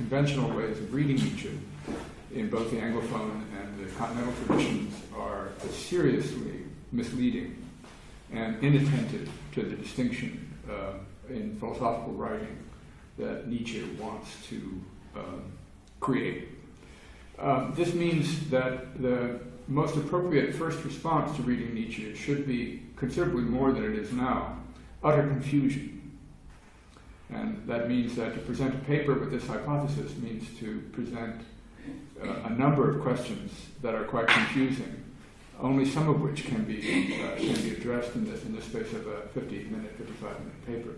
conventional ways of reading Nietzsche in both the Anglophone and the continental traditions are seriously misleading and inattentive to the distinction in philosophical writing that Nietzsche wants to create. This means that the most appropriate first response to reading Nietzsche should be considerably more than it is now, utter confusion. And that means that to present a paper with this hypothesis means to present a number of questions that are quite confusing, only some of which can be addressed in the space of a 50-minute, 55-minute paper.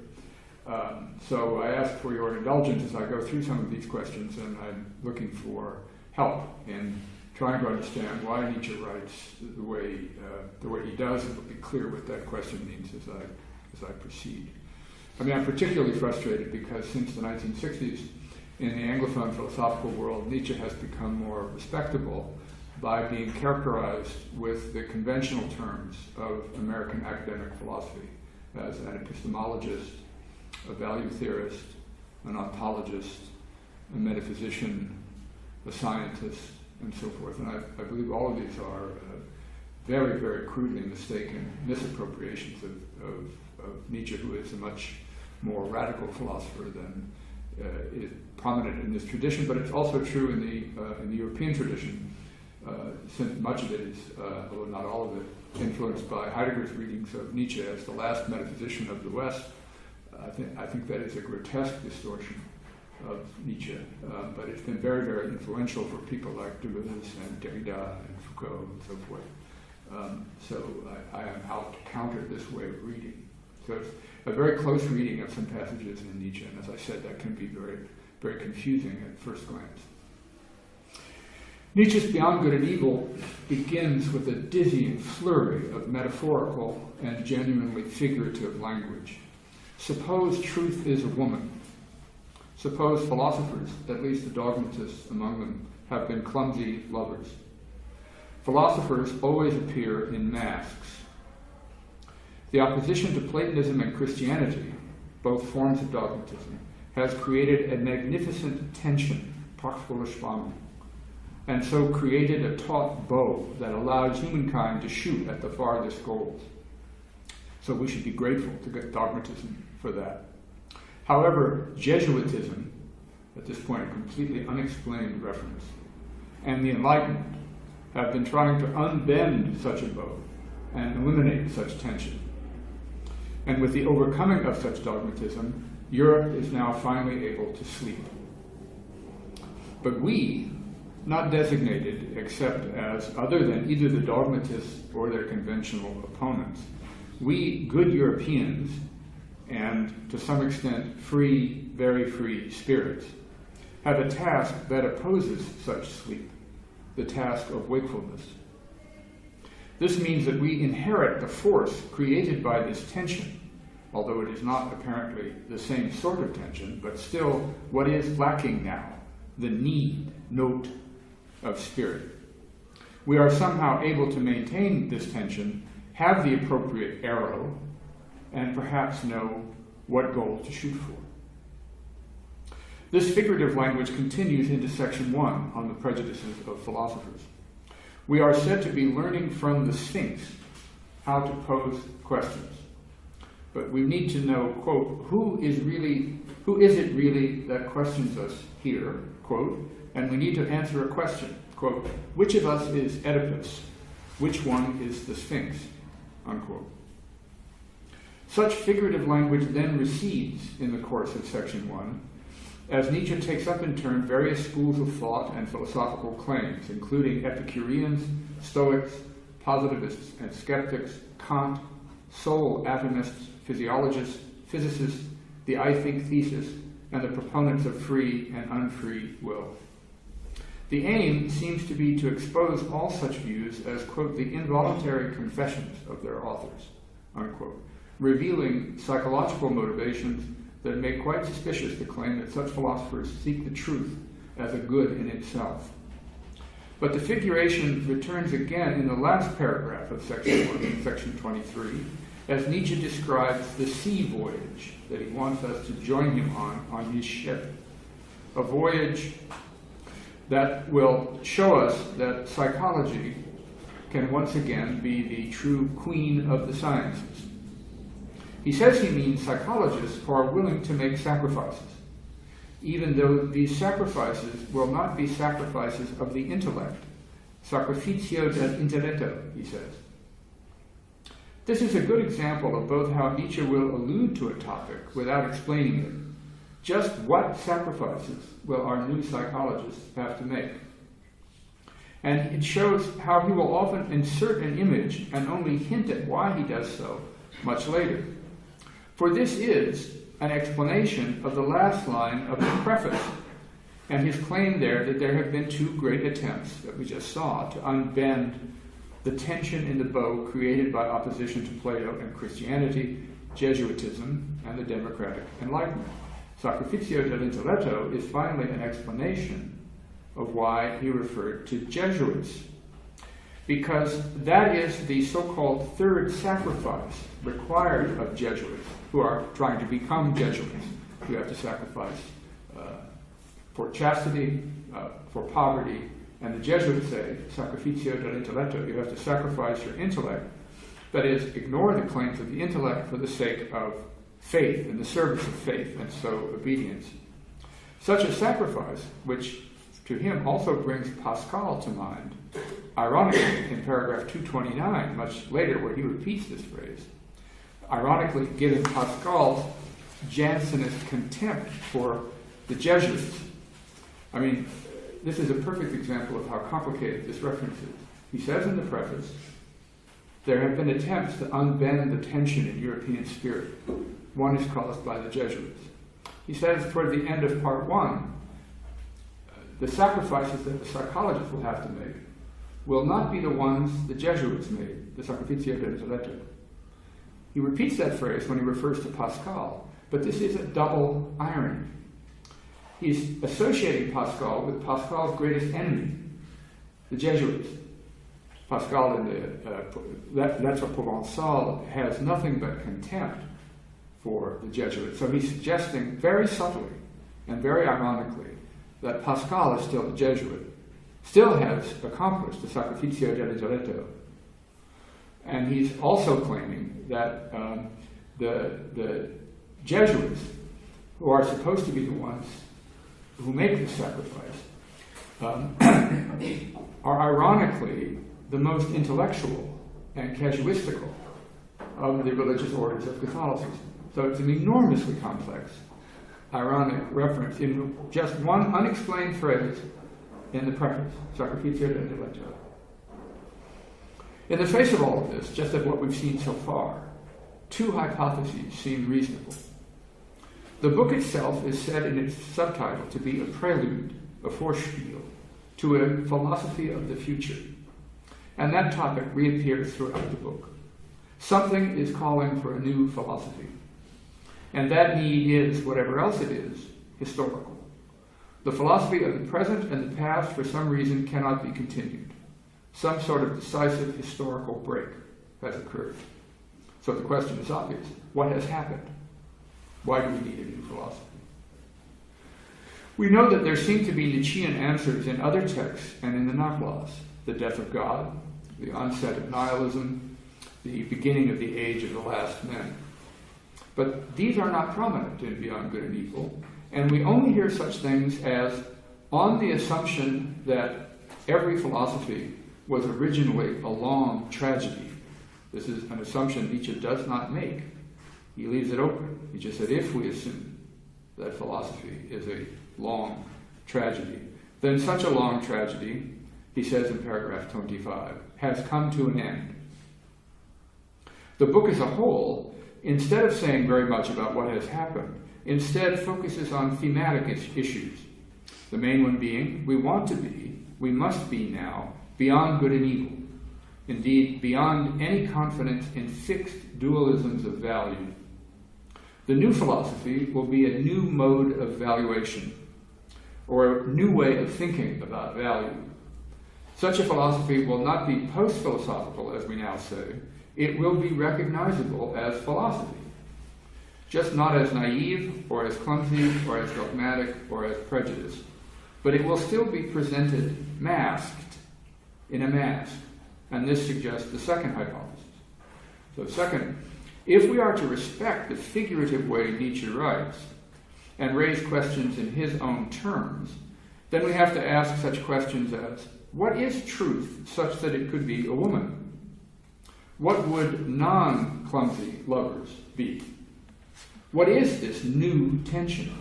So I ask for your indulgence as I go through some of these questions, and I'm looking for help in trying to understand why Nietzsche writes the way he does, and it'll be clear what that question means as I proceed. I mean, I'm particularly frustrated because since the 1960s, in the Anglophone philosophical world, Nietzsche has become more respectable by being characterized with the conventional terms of American academic philosophy as an epistemologist, a value theorist, an ontologist, a metaphysician, a scientist, and so forth. And I believe all of these are very, very crudely mistaken misappropriations of Nietzsche, who is a much more radical philosopher than is prominent in this tradition, but it's also true in the European tradition, since much of it is, although not all of it, influenced by Heidegger's readings of Nietzsche as the last metaphysician of the West. I think that is a grotesque distortion of Nietzsche, but it's been very, very influential for people like Deleuze and Derrida and Foucault and so forth. So I am out to counter this way of reading. So it's a very close reading of some passages in Nietzsche, and as I said, that can be very, very confusing at first glance. Nietzsche's Beyond Good and Evil begins with a dizzying flurry of metaphorical and genuinely figurative language. Suppose truth is a woman. Suppose philosophers, at least the dogmatists among them, have been clumsy lovers. Philosophers always appear in masks. The opposition to Platonism and Christianity, both forms of dogmatism, has created a magnificent tension, prachtvolle Spannung, and so created a taut bow that allows humankind to shoot at the farthest goals. So we should be grateful to dogmatism for that. However, Jesuitism, at this point a completely unexplained reference, and the Enlightenment have been trying to unbend such a bow and eliminate such tension. And with the overcoming of such dogmatism, Europe is now finally able to sleep. But we, not designated except as other than either the dogmatists or their conventional opponents, we good Europeans, and to some extent free, very free spirits, have a task that opposes such sleep, the task of wakefulness. This means that we inherit the force created by this tension, although it is not apparently the same sort of tension, but still what is lacking now, the note of spirit. We are somehow able to maintain this tension, have the appropriate arrow, and perhaps know what goal to shoot for. This figurative language continues into section 1 on the prejudices of philosophers. We are said to be learning from the Sphinx how to pose questions. But we need to know, quote, who is it really that questions us here, quote, and we need to answer a question, quote, which of us is Oedipus? Which one is the Sphinx? Unquote. Such figurative language then recedes in the course of section 1, as Nietzsche takes up in turn various schools of thought and philosophical claims, including Epicureans, Stoics, positivists and skeptics, Kant, soul atomists, physiologists, physicists, the I think thesis, and the proponents of free and unfree will. The aim seems to be to expose all such views as, quote, the involuntary confessions of their authors, unquote, revealing psychological motivations that make quite suspicious the claim that such philosophers seek the truth as a good in itself. But the figuration returns again in the last paragraph of section 1, section 23, as Nietzsche describes the sea voyage that he wants us to join him on his ship. a voyage that will show us that psychology can once again be the true queen of the sciences. He says he means psychologists who are willing to make sacrifices, even though these sacrifices will not be sacrifices of the intellect. Sacrificio del intelletto, he says. This is a good example of both how Nietzsche will allude to a topic without explaining it. Just what sacrifices will our new psychologists have to make? And it shows how he will often insert an image and only hint at why he does so much later. For this is an explanation of the last line of the preface, and his claim there that there have been two great attempts that we just saw to unbend the tension in the bow created by opposition to Plato and Christianity, Jesuitism, and the democratic Enlightenment. Sacrificio del intelletto is finally an explanation of why he referred to Jesuits, because that is the so-called third sacrifice required of Jesuits who are trying to become Jesuits. You have to sacrifice for chastity, for poverty, and the Jesuits say, sacrificio del intelletto, you have to sacrifice your intellect, that is, ignore the claims of the intellect for the sake of faith, in the service of faith, and so obedience. Such a sacrifice, which to him also brings Pascal to mind, ironically in paragraph 229, much later where he repeats this phrase, ironically given Pascal's Jansenist contempt for the Jesuits. I mean, this is a perfect example of how complicated this reference is. He says in the preface, there have been attempts to unbend the tension in European spirit. One is caused by the Jesuits. He says toward the end of part one, the sacrifices that the psychologists will have to make will not be the ones the Jesuits made, the sacrificio del intelletto. He repeats that phrase when he refers to Pascal, but this is a double irony. He's associating Pascal with Pascal's greatest enemy, the Jesuits. Pascal in the Lettres Provençales has nothing but contempt for the Jesuits. So he's suggesting very subtly and very ironically that Pascal is still a Jesuit, still has accomplished the sacrificio del intelletto. And he's also claiming that the Jesuits, who are supposed to be the ones who make the sacrifice, are ironically the most intellectual and casuistical of the religious orders of Catholicism. So it's an enormously complex, ironic reference in just one unexplained phrase in the preface, Sacrificio del intelletto. In the face of all of this, just of what we've seen so far, two hypotheses seem reasonable. The book itself is said in its subtitle to be a prelude, a Vorspiel, to a philosophy of the future. And that topic reappears throughout the book. Something is calling for a new philosophy. And that need is, whatever else it is, historical. The philosophy of the present and the past, for some reason, cannot be continued. Some sort of decisive historical break has occurred. So the question is obvious. What has happened? Why do we need a new philosophy? We know that there seem to be Nietzschean answers in other texts and in the Nachlass. The death of God, the onset of nihilism, the beginning of the age of the last men. But these are not prominent in Beyond Good and Evil, and we only hear such things as, on the assumption that every philosophy was originally a long tragedy. This is an assumption Nietzsche does not make. He leaves it open. He just said, if we assume that philosophy is a long tragedy, then such a long tragedy, he says in paragraph 25, has come to an end. The book as a whole, instead of saying very much about what has happened, instead focuses on thematic issues. The main one being, we must be now, beyond good and evil. Indeed, beyond any confidence in fixed dualisms of value. The new philosophy will be a new mode of valuation, or a new way of thinking about value. Such a philosophy will not be post-philosophical, as we now say. It will be recognizable as philosophy. just not as naive or as clumsy or as dogmatic or as prejudiced, but it will still be presented masked in a mask, and this suggests the second hypothesis. So second, if we are to respect the figurative way Nietzsche writes and raise questions in his own terms, then we have to ask such questions as, what is truth such that it could be a woman? What would non-clumsy lovers be? What is this new tension?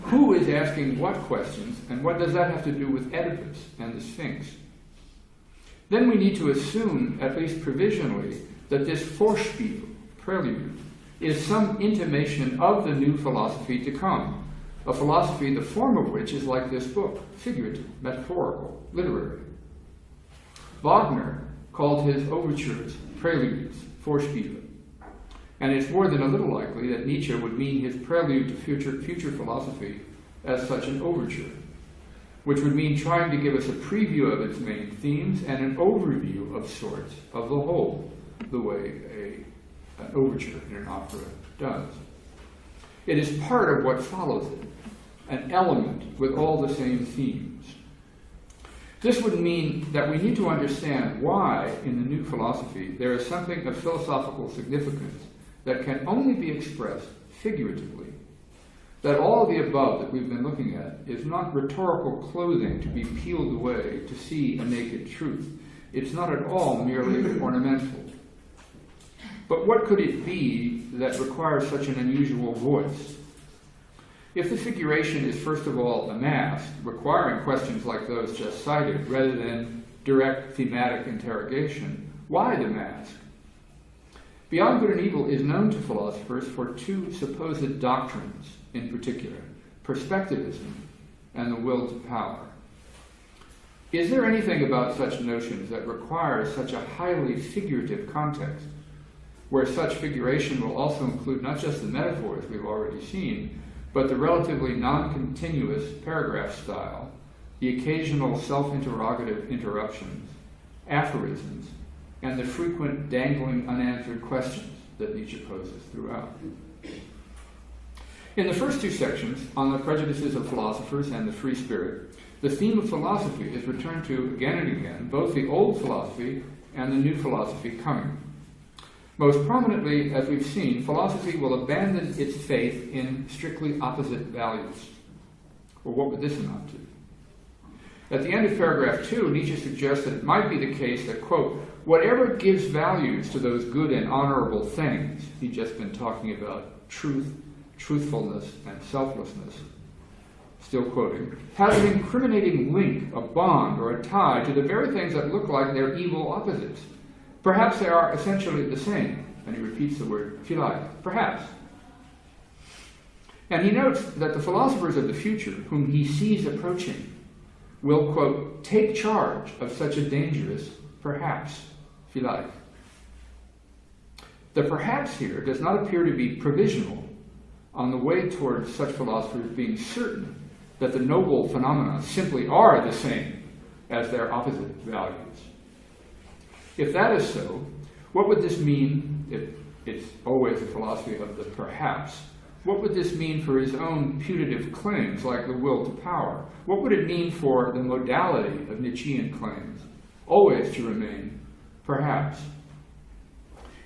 Who is asking what questions, and what does that have to do with Oedipus and the Sphinx? Then we need to assume, at least provisionally, that this Vorspiel, prelude, is some intimation of the new philosophy to come, a philosophy the form of which is like this book, figurative, metaphorical, literary. Wagner called his overtures preludes, Vorspiele, and it's more than a little likely that Nietzsche would mean his prelude to future philosophy as such an overture, which would mean trying to give us a preview of its main themes and an overview of sorts of the whole, the way an overture in an opera does. It is part of what follows it, an element with all the same themes. This would mean that we need to understand why, in the new philosophy, there is something of philosophical significance that can only be expressed figuratively. That all of the above that we've been looking at is not rhetorical clothing to be peeled away to see a naked truth. It's not at all merely ornamental. But what could it be that requires such an unusual voice? If the figuration is first of all a mask, requiring questions like those just cited, rather than direct thematic interrogation, why the mask? Beyond Good and Evil is known to philosophers for two supposed doctrines in particular, perspectivism and the will to power. Is there anything about such notions that requires such a highly figurative context, where such figuration will also include not just the metaphors we've already seen, but the relatively non-continuous paragraph style, the occasional self-interrogative interruptions, aphorisms, and the frequent dangling unanswered questions that Nietzsche poses throughout? In the first two sections, on the prejudices of philosophers and the free spirit, the theme of philosophy is returned to again and again, both the old philosophy and the new philosophy coming. Most prominently, as we've seen, philosophy will abandon its faith in strictly opposite values. Well, what would this amount to? At the end of paragraph 2, Nietzsche suggests that it might be the case that, quote, whatever gives values to those good and honorable things, he'd just been talking about truth, truthfulness, and selflessness, still quoting, has an incriminating link, a bond, or a tie to the very things that look like they're evil opposites. Perhaps they are essentially the same. And he repeats the word vielleicht, perhaps. And he notes that the philosophers of the future, whom he sees approaching, will, quote, take charge of such a dangerous perhaps, vielleicht. The perhaps here does not appear to be provisional on the way towards such philosophers being certain that the noble phenomena simply are the same as their opposite values. If that is so, what would this mean, if it's always a philosophy of the perhaps, what would this mean for his own putative claims, like the will to power? What would it mean for the modality of Nietzschean claims, always to remain perhaps?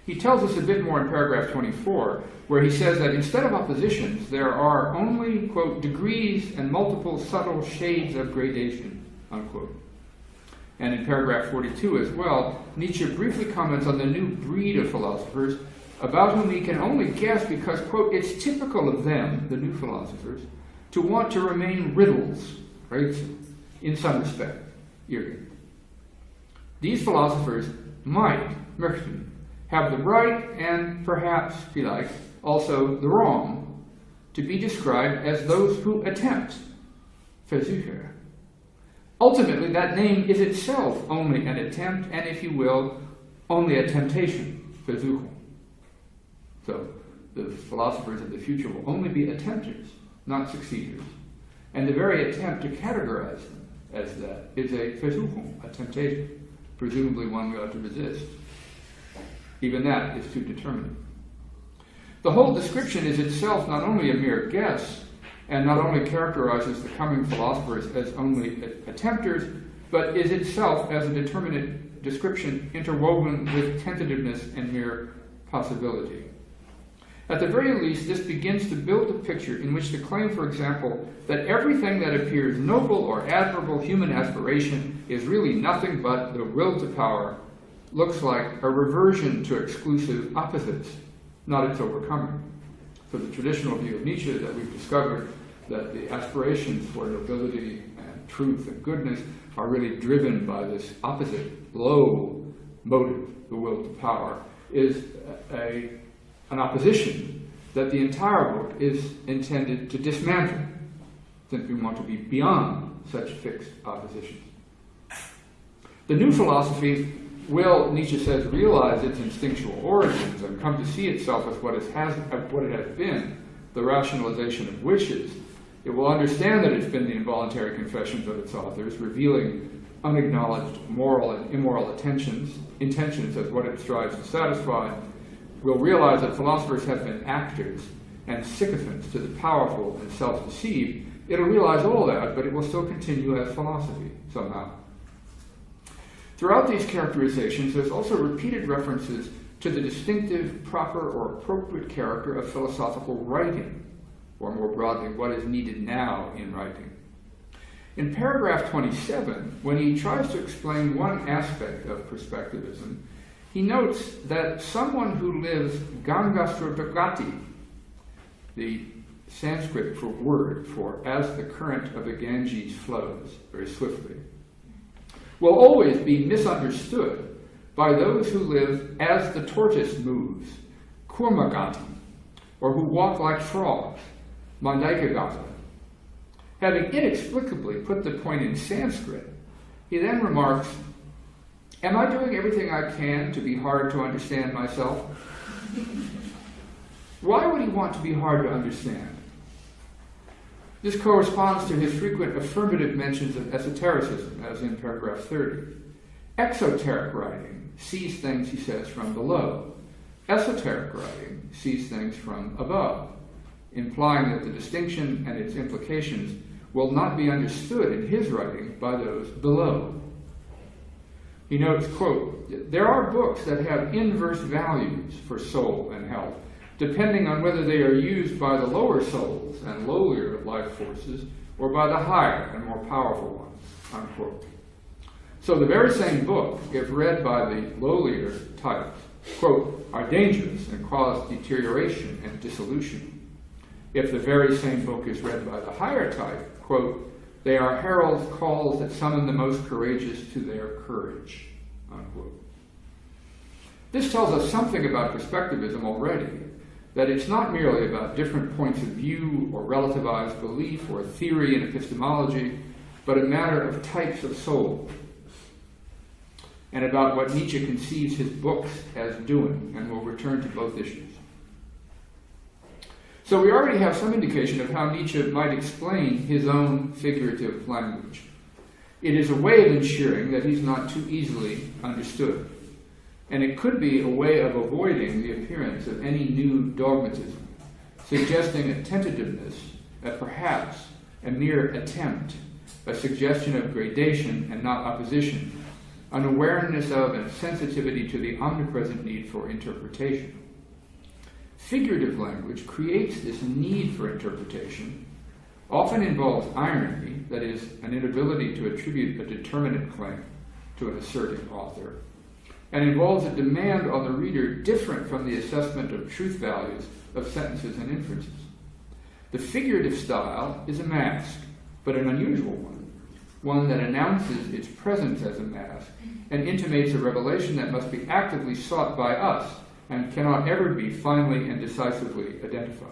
He tells us a bit more in paragraph 24, where he says that instead of oppositions, there are only, quote, degrees and multiple subtle shades of gradation, unquote. And in paragraph 42 as well, Nietzsche briefly comments on the new breed of philosophers about whom he can only guess because, quote, it's typical of them, the new philosophers, to want to remain riddles, right, in some respect, Jürgen. These philosophers möchten, have the right and perhaps, vielleicht, also the wrong, to be described as those who attempt, Versucher. Ultimately, that name is itself only an attempt, and if you will, only a temptation, Versuchung. So, the philosophers of the future will only be attempters, not succeeders. And the very attempt to categorize them as that is a Versuchung, a temptation, presumably one we ought to resist. Even that is too determinate. The whole description is itself not only a mere guess, and not only characterizes the coming philosophers as only attempters, but is itself, as a determinate description, interwoven with tentativeness and mere possibility. At the very least, this begins to build a picture in which the claim, for example, that everything that appears noble or admirable human aspiration is really nothing but the will to power looks like a reversion to exclusive opposites, not its overcoming. So the traditional view of Nietzsche that we've discovered that the aspirations for nobility and truth and goodness are really driven by this opposite, low motive, the will to power, is an opposition that the entire book is intended to dismantle, since we want to be beyond such fixed oppositions. The new philosophy will, Nietzsche says, realize its instinctual origins and come to see itself as what it has been, the rationalization of wishes. It will understand that it's been the involuntary confessions of its authors, revealing unacknowledged moral and immoral intentions as what it strives to satisfy. We'll realize that philosophers have been actors and sycophants to the powerful and self-deceived. It'll realize all that, but it will still continue as philosophy, somehow. Throughout these characterizations, there's also repeated references to the distinctive, proper, or appropriate character of philosophical writing, or more broadly, what is needed now in writing. In paragraph 27, when he tries to explain one aspect of perspectivism, he notes that someone who lives gangasrodagati, the Sanskrit for word for as the current of the Ganges flows very swiftly, will always be misunderstood by those who live as the tortoise moves, kurmagati, or who walk like frogs, mandaikagata. Having inexplicably put the point in Sanskrit, he then remarks, "Am I doing everything I can to be hard to understand myself?" Why would he want to be hard to understand? This corresponds to his frequent affirmative mentions of esotericism, as in paragraph 30. Exoteric writing sees things, he says, from below. Esoteric writing sees things from above, implying that the distinction and its implications will not be understood in his writing by those below. He notes, quote, "There are books that have inverse values for soul and health, depending on whether they are used by the lower souls and lowlier life forces or by the higher and more powerful ones," unquote. So the very same book, if read by the lowlier types, quote, "are dangerous and cause deterioration and dissolution. If the very same book is read by the higher type, quote, "they are herald calls that summon the most courageous to their courage," unquote. This tells us something about perspectivism already, that it's not merely about different points of view or relativized belief or theory in epistemology, but a matter of types of soul, and about what Nietzsche conceives his books as doing, and we'll return to both issues. So we already have some indication of how Nietzsche might explain his own figurative language. It is a way of ensuring that he's not too easily understood. And it could be a way of avoiding the appearance of any new dogmatism, suggesting a tentativeness, a perhaps, a mere attempt, a suggestion of gradation and not opposition, an awareness of and sensitivity to the omnipresent need for interpretation. Figurative language creates this need for interpretation, often involves irony, that is, an inability to attribute a determinate claim to an asserting author, and involves a demand on the reader different from the assessment of truth values of sentences and inferences. The figurative style is a mask, but an unusual one that announces its presence as a mask and intimates a revelation that must be actively sought by us and cannot ever be finally and decisively identified.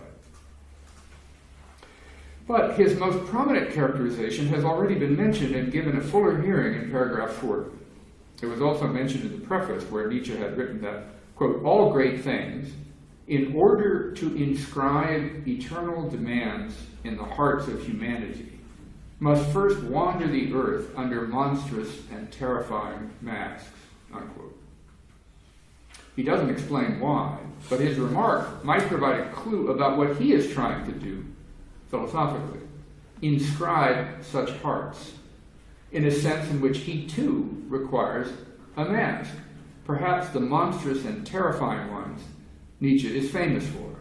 But his most prominent characterization has already been mentioned and given a fuller hearing in paragraph 40. It was also mentioned in the preface where Nietzsche had written that, quote, "all great things, in order to inscribe eternal demands in the hearts of humanity, must first wander the earth under monstrous and terrifying masks," unquote. He doesn't explain why, but his remark might provide a clue about what he is trying to do philosophically. Inscribe such hearts, in a sense in which he too requires a mask, perhaps the monstrous and terrifying ones Nietzsche is famous for,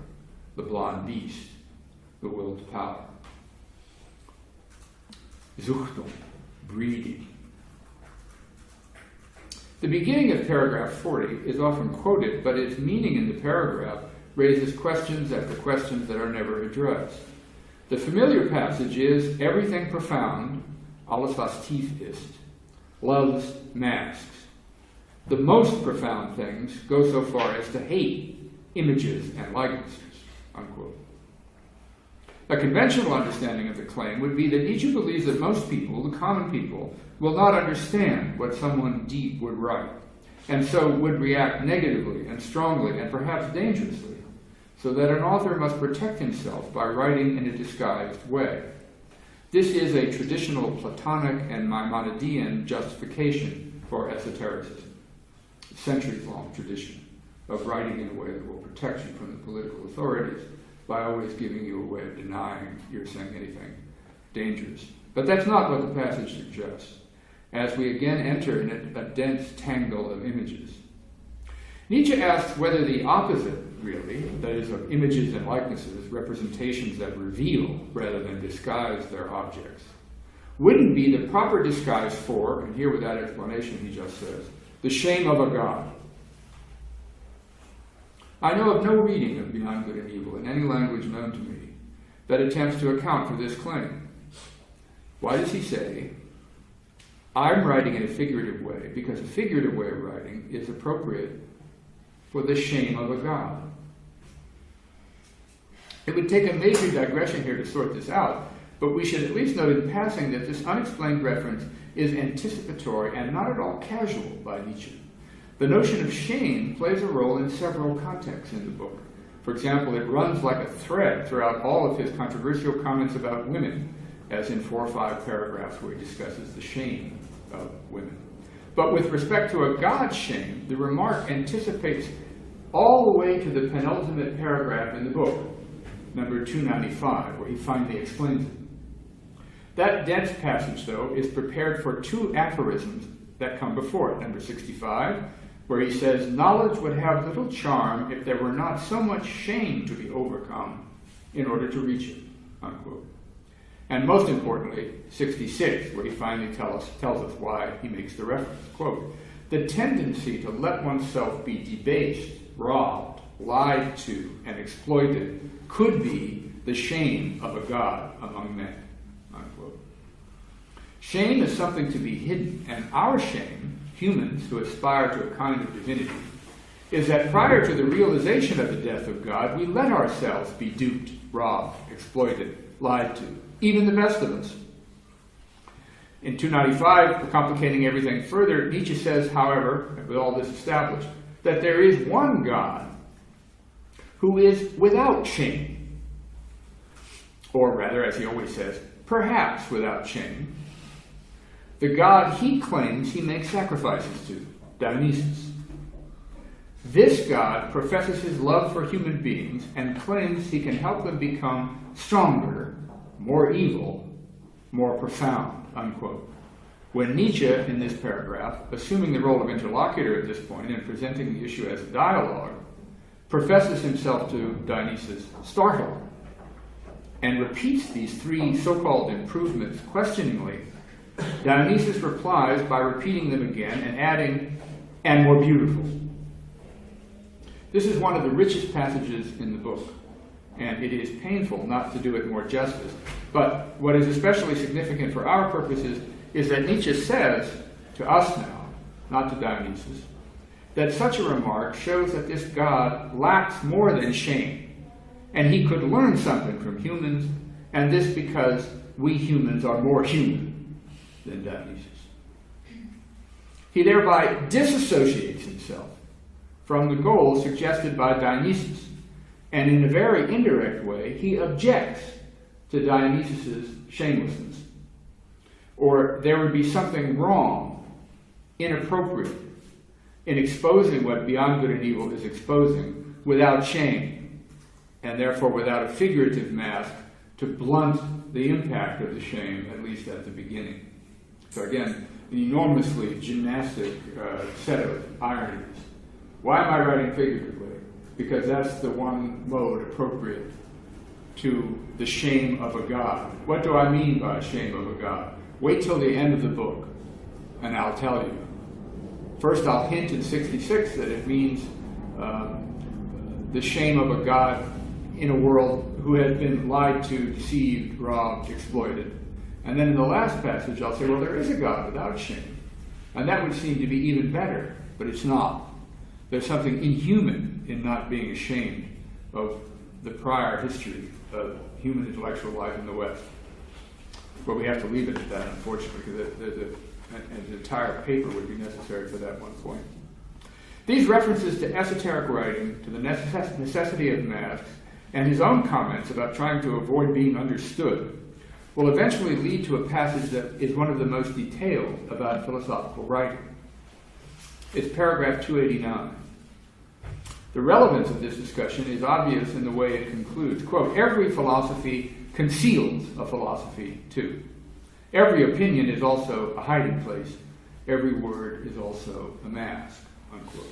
the blonde beast, the will to power. Zuchtung, breeding. The beginning of paragraph 40 is often quoted, but its meaning in the paragraph raises questions after questions that are never addressed. The familiar passage is, everything profound, alles was tief ist, loves masks. The most profound things go so far as to hate images and likenesses, unquote. A conventional understanding of the claim would be that Nietzsche believes that most people, the common people, will not understand what someone deep would write, and so would react negatively and strongly and perhaps dangerously, so that an author must protect himself by writing in a disguised way. This is a traditional Platonic and Maimonidean justification for esotericism, a centuries-long tradition of writing in a way that will protect you from the political authorities by always giving you a way of denying you're saying anything dangerous. But that's not what the passage suggests, as we again enter in a dense tangle of images. Nietzsche asks whether the opposite, really, that is, of images and likenesses, representations that reveal rather than disguise their objects, wouldn't be the proper disguise for, and here without explanation he just says, the shame of a god. I know of no reading of Beyond Good and Evil in any language known to me that attempts to account for this claim. Why does he say, I'm writing in a figurative way because a figurative way of writing is appropriate for the shame of a god? It would take a major digression here to sort this out, but we should at least note in passing that this unexplained reference is anticipatory and not at all casual by Nietzsche. The notion of shame plays a role in several contexts in the book. For example, it runs like a thread throughout all of his controversial comments about women, as in 4 or 5 paragraphs where he discusses the shame of women. But with respect to a God's shame, the remark anticipates all the way to the penultimate paragraph in the book, number 295, where he finally explains it. That dense passage, though, is prepared for 2 aphorisms that come before it. Number 65, where he says, knowledge would have little charm if there were not so much shame to be overcome in order to reach it, unquote. And most importantly, 66, where he finally tells us why he makes the reference. Quote, the tendency to let oneself be debased, robbed, lied to, and exploited could be the shame of a god among men, unquote. Shame is something to be hidden, and our shame, humans who aspire to a kind of divinity, is that prior to the realization of the death of God, we let ourselves be duped, robbed, exploited, lied to, even the best of us. In 295, complicating everything further, Nietzsche says, however, with all this established, that there is one God who is without shame. Or rather, as he always says, perhaps without shame. The God he claims he makes sacrifices to, Dionysus. This God professes his love for human beings and claims he can help them become stronger, more evil, more profound, unquote. When Nietzsche, in this paragraph, assuming the role of interlocutor at this point and presenting the issue as a dialogue, professes himself to Dionysus, startled, and repeats these 3 so-called improvements questioningly, Dionysus replies by repeating them again and adding, and more beautiful. This is one of the richest passages in the book, and it is painful not to do it more justice. But what is especially significant for our purposes is that Nietzsche says, to us now, not to Dionysus, that such a remark shows that this God lacks more than shame, and he could learn something from humans, and this because we humans are more human than Dionysus. He thereby disassociates himself from the goals suggested by Dionysus, and in a very indirect way, he objects to Dionysus's shamelessness. Or there would be something wrong, inappropriate, in exposing what beyond good and evil is exposing without shame, and therefore without a figurative mask to blunt the impact of the shame, at least at the beginning. So again, an enormously gymnastic set of ironies. Why am I writing figuratively? Because that's the one mode appropriate to the shame of a god. What do I mean by shame of a god? Wait till the end of the book, and I'll tell you. First, I'll hint in 66 that it means the shame of a god in a world who has been lied to, deceived, robbed, exploited. And then in the last passage, I'll say, well, there is a God without shame. And that would seem to be even better, but it's not. There's something inhuman in not being ashamed of the prior history of human intellectual life in the West. But we have to leave it at that, unfortunately, because an entire paper would be necessary for that one point. These references to esoteric writing, to the necessity of masks, and his own comments about trying to avoid being understood will eventually lead to a passage that is one of the most detailed about philosophical writing. It's paragraph 289. The relevance of this discussion is obvious in the way it concludes. Quote, every philosophy conceals a philosophy too. Every opinion is also a hiding place. Every word is also a mask, unquote.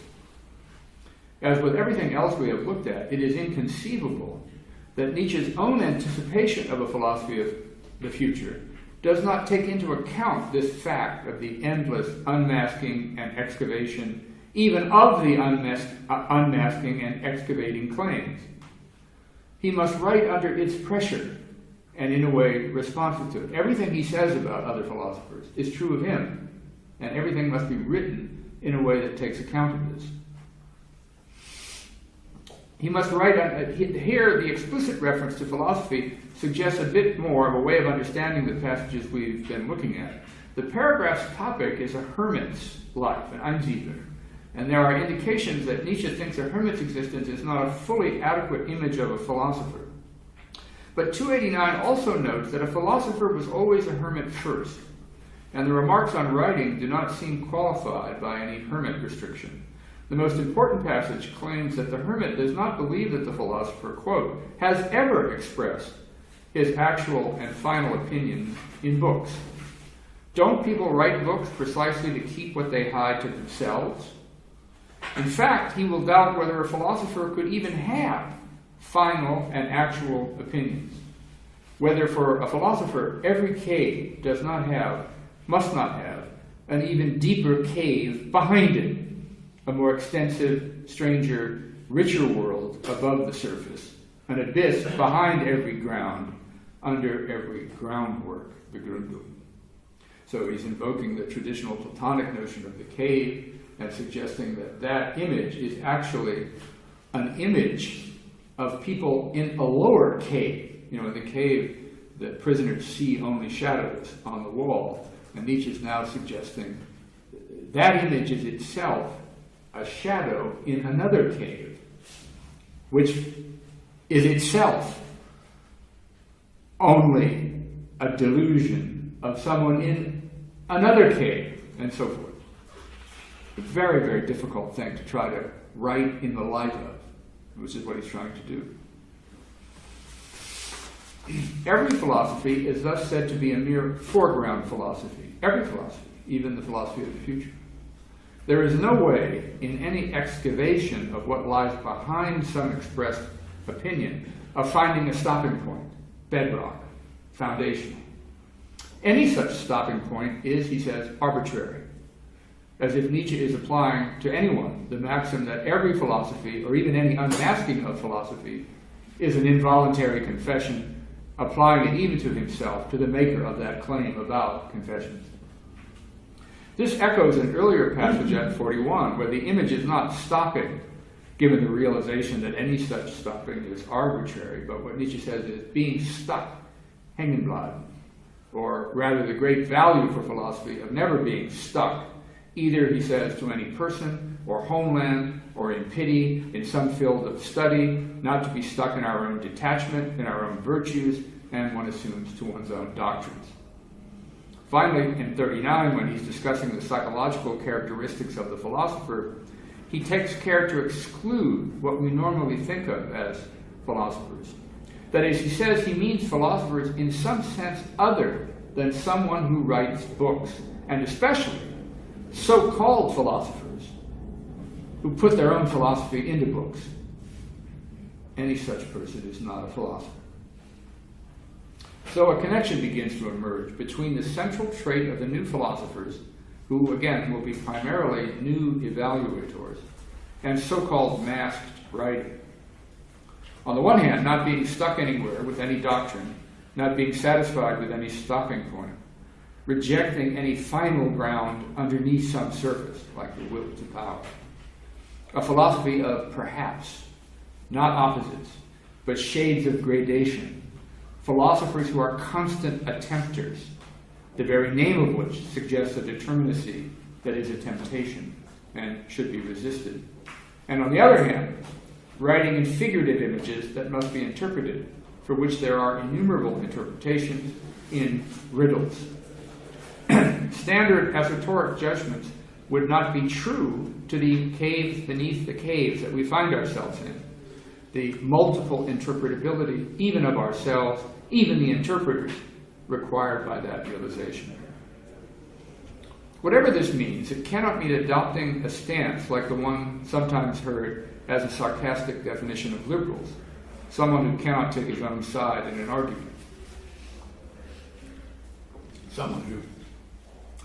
As with everything else we have looked at, it is inconceivable that Nietzsche's own anticipation of a philosophy of the future does not take into account this fact of the endless unmasking and excavation, even of the unmasking and excavating claims. He must write under its pressure and in a way responsive to it. Everything he says about other philosophers is true of him, and everything must be written in a way that takes account of this. He must write, here the explicit reference to philosophy suggests a bit more of a way of understanding the passages we've been looking at. The paragraph's topic is a hermit's life, an Einsiedler, and there are indications that Nietzsche thinks a hermit's existence is not a fully adequate image of a philosopher. But 289 also notes that a philosopher was always a hermit first, and the remarks on writing do not seem qualified by any hermit restriction. The most important passage claims that the hermit does not believe that the philosopher, quote, has ever expressed his actual and final opinion in books. Don't people write books precisely to keep what they hide to themselves? In fact, he will doubt whether a philosopher could even have final and actual opinions. Whether for a philosopher every cave must not have an even deeper cave behind it, a more extensive, stranger, richer world above the surface, an abyss behind every ground, under every groundwork, Begründung. So he's invoking the traditional Platonic notion of the cave and suggesting that that image is actually an image of people in a lower cave. You know, in the cave, the prisoners see only shadows on the wall, and Nietzsche is now suggesting that image is itself a shadow in another cave, which is itself only a delusion of someone in another cave, and so forth. A very, very difficult thing to try to write in the light of, which is what he's trying to do. Every philosophy is thus said to be a mere foreground philosophy. Every philosophy, even the philosophy of the future. There is no way in any excavation of what lies behind some expressed opinion of finding a stopping point, bedrock, foundational. Any such stopping point is, he says, arbitrary, as if Nietzsche is applying to anyone the maxim that every philosophy, or even any unmasking of philosophy, is an involuntary confession, applying it even to himself, to the maker of that claim about confessions. This echoes an earlier passage at 41, where the image is not stopping, given the realization that any such stopping is arbitrary, but what Nietzsche says is being stuck, hängen bleiben, or rather the great value for philosophy of never being stuck, either, he says, to any person, or homeland, or in pity, in some field of study, not to be stuck in our own detachment, in our own virtues, and one assumes to one's own doctrines. Finally, in 39, when he's discussing the psychological characteristics of the philosopher, he takes care to exclude what we normally think of as philosophers. That is, he says he means philosophers in some sense other than someone who writes books, and especially so-called philosophers who put their own philosophy into books. Any such person is not a philosopher. So a connection begins to emerge between the central trait of the new philosophers, who again will be primarily new evaluators, and so-called masked writing. On the one hand, not being stuck anywhere with any doctrine, not being satisfied with any stopping point, rejecting any final ground underneath some surface, like the will to power. A philosophy of perhaps, not opposites, but shades of gradation. Philosophers who are constant attempters, the very name of which suggests a determinacy that is a temptation and should be resisted. And on the other hand, writing in figurative images that must be interpreted, for which there are innumerable interpretations in riddles. Standard esoteric judgments would not be true to the caves beneath the caves that we find ourselves in. The multiple interpretability, even of ourselves, even the interpreters, required by that realization. Whatever this means, it cannot mean adopting a stance like the one sometimes heard as a sarcastic definition of liberals, someone who cannot take his own side in an argument. Someone who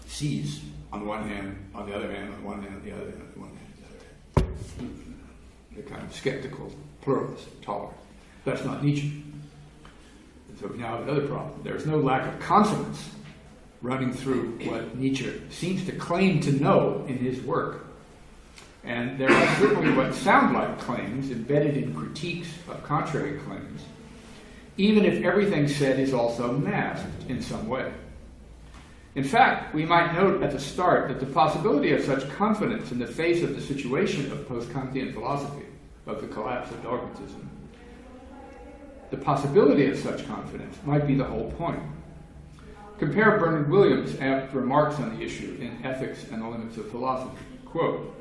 sees on one hand, on the other hand, on one hand, on the other hand, on one hand, on the other hand. They're kind of skeptical, pluralist, tolerant. That's not Nietzsche. And so we now have another problem. There's no lack of consonance running through what Nietzsche seems to claim to know in his work. And there are certainly what sound like claims embedded in critiques of contrary claims, even if everything said is also masked in some way. In fact, we might note at the start that the possibility of such confidence in the face of the situation of post-Kantian philosophy, of the collapse of dogmatism, the possibility of such confidence might be the whole point. Compare Bernard Williams' apt remarks on the issue in Ethics and the Limits of Philosophy. Quote,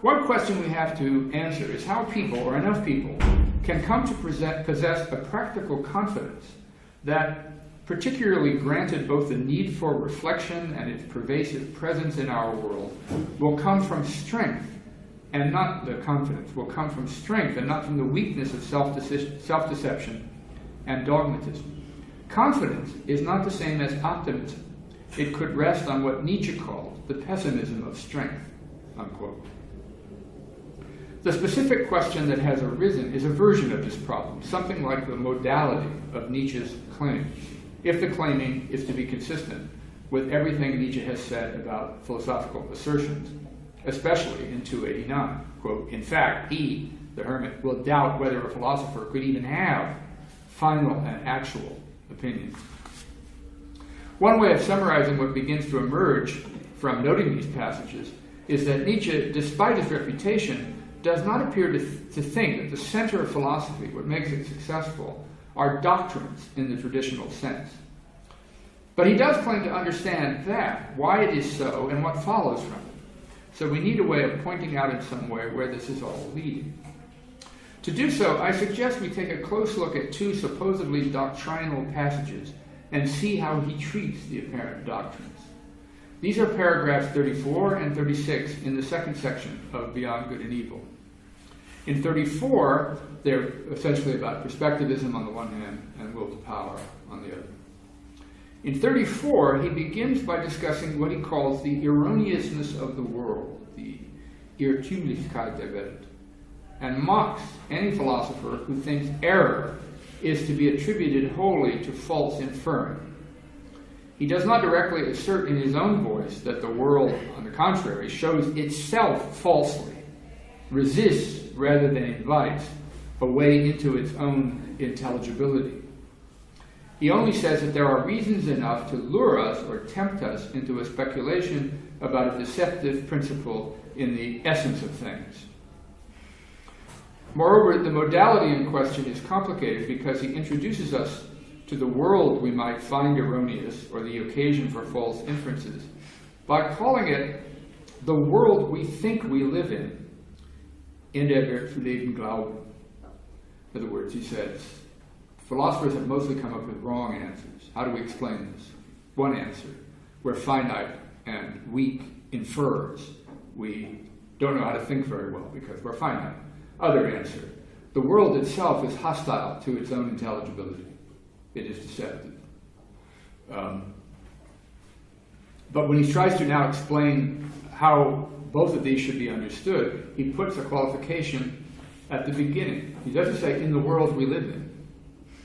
"One question we have to answer is how people, or enough people, can come to possess a practical confidence that, particularly granted both the need for reflection and its pervasive presence in our world, will come from strength, and not the confidence, will come from strength and not from the weakness of self-deception and dogmatism. Confidence is not the same as optimism. It could rest on what Nietzsche called the pessimism of strength," unquote. The specific question that has arisen is a version of this problem, something like the modality of Nietzsche's claims, if the claiming is to be consistent with everything Nietzsche has said about philosophical assertions, especially in 289. Quote, "In fact, he, the hermit, will doubt whether a philosopher could even have final and actual opinions." One way of summarizing what begins to emerge from noting these passages is that Nietzsche, despite his reputation, does not appear to think that the center of philosophy, what makes it successful, are doctrines in the traditional sense. But he does claim to understand that, why it is so, and what follows from it. So we need a way of pointing out in some way where this is all leading. To do so, I suggest we take a close look at two supposedly doctrinal passages and see how he treats the apparent doctrines. These are paragraphs 34 and 36 in the second section of Beyond Good and Evil. In 34, they're essentially about perspectivism on the one hand and will to power on the other. In 34, he begins by discussing what he calls the erroneousness of the world, the Irrtümlichkeit der Welt, and mocks any philosopher who thinks error is to be attributed wholly to false inferring. He does not directly assert in his own voice that the world, on the contrary, shows itself falsely, resists rather than invites a way into its own intelligibility. He only says that there are reasons enough to lure us or tempt us into a speculation about a deceptive principle in the essence of things. Moreover, the modality in question is complicated because he introduces us to the world we might find erroneous or the occasion for false inferences by calling it the world we think we live in der wir zu leben glauben. In other words, he says, philosophers have mostly come up with wrong answers. How do we explain this? One answer, we're finite and weak infers. We don't know how to think very well because we're finite. Other answer, the world itself is hostile to its own intelligibility. It is deceptive. But when he tries to now explain how both of these should be understood, he puts a qualification at the beginning. He doesn't say, in the world we live in,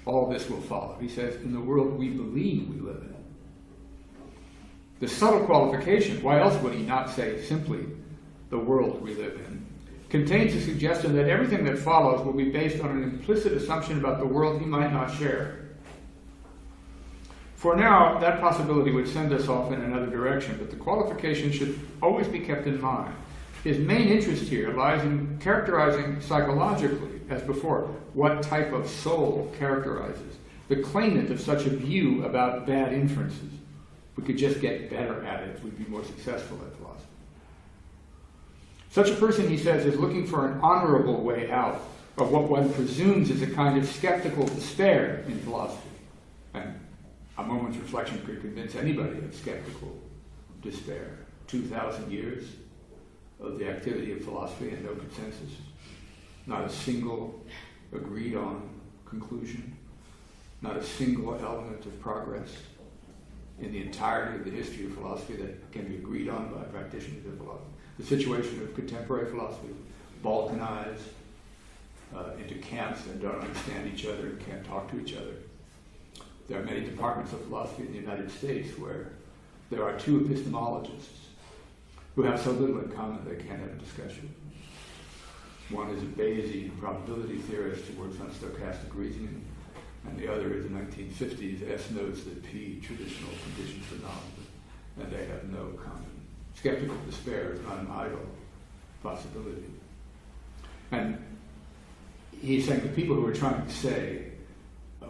all this will follow. He says, in the world we believe we live in. The subtle qualification, why else would he not say simply, the world we live in, contains a suggestion that everything that follows will be based on an implicit assumption about the world he might not share. For now, that possibility would send us off in another direction, but the qualification should always be kept in mind. His main interest here lies in characterizing psychologically, as before, what type of soul characterizes the claimant of such a view about bad inferences. We could just get better at it if we'd be more successful at philosophy. Such a person, he says, is looking for an honorable way out of what one presumes is a kind of skeptical despair in philosophy. And a moment's reflection could convince anybody of skeptical despair. 2,000 years of the activity of philosophy and no consensus. Not a single agreed on conclusion. Not a single element of progress in the entirety of the history of philosophy that can be agreed on by practitioners of philosophy. The situation of contemporary philosophy, balkanized into camps that don't understand each other and can't talk to each other. There are many departments of philosophy in the United States where there are two epistemologists who have so little in common they can't have a discussion. One is a Bayesian probability theorist who works on stochastic reasoning, and the other is a 1950s S knows the P traditional conditions for knowledge, and they have no common. Skeptical despair is not an idle possibility. And he's saying the people who are trying to say,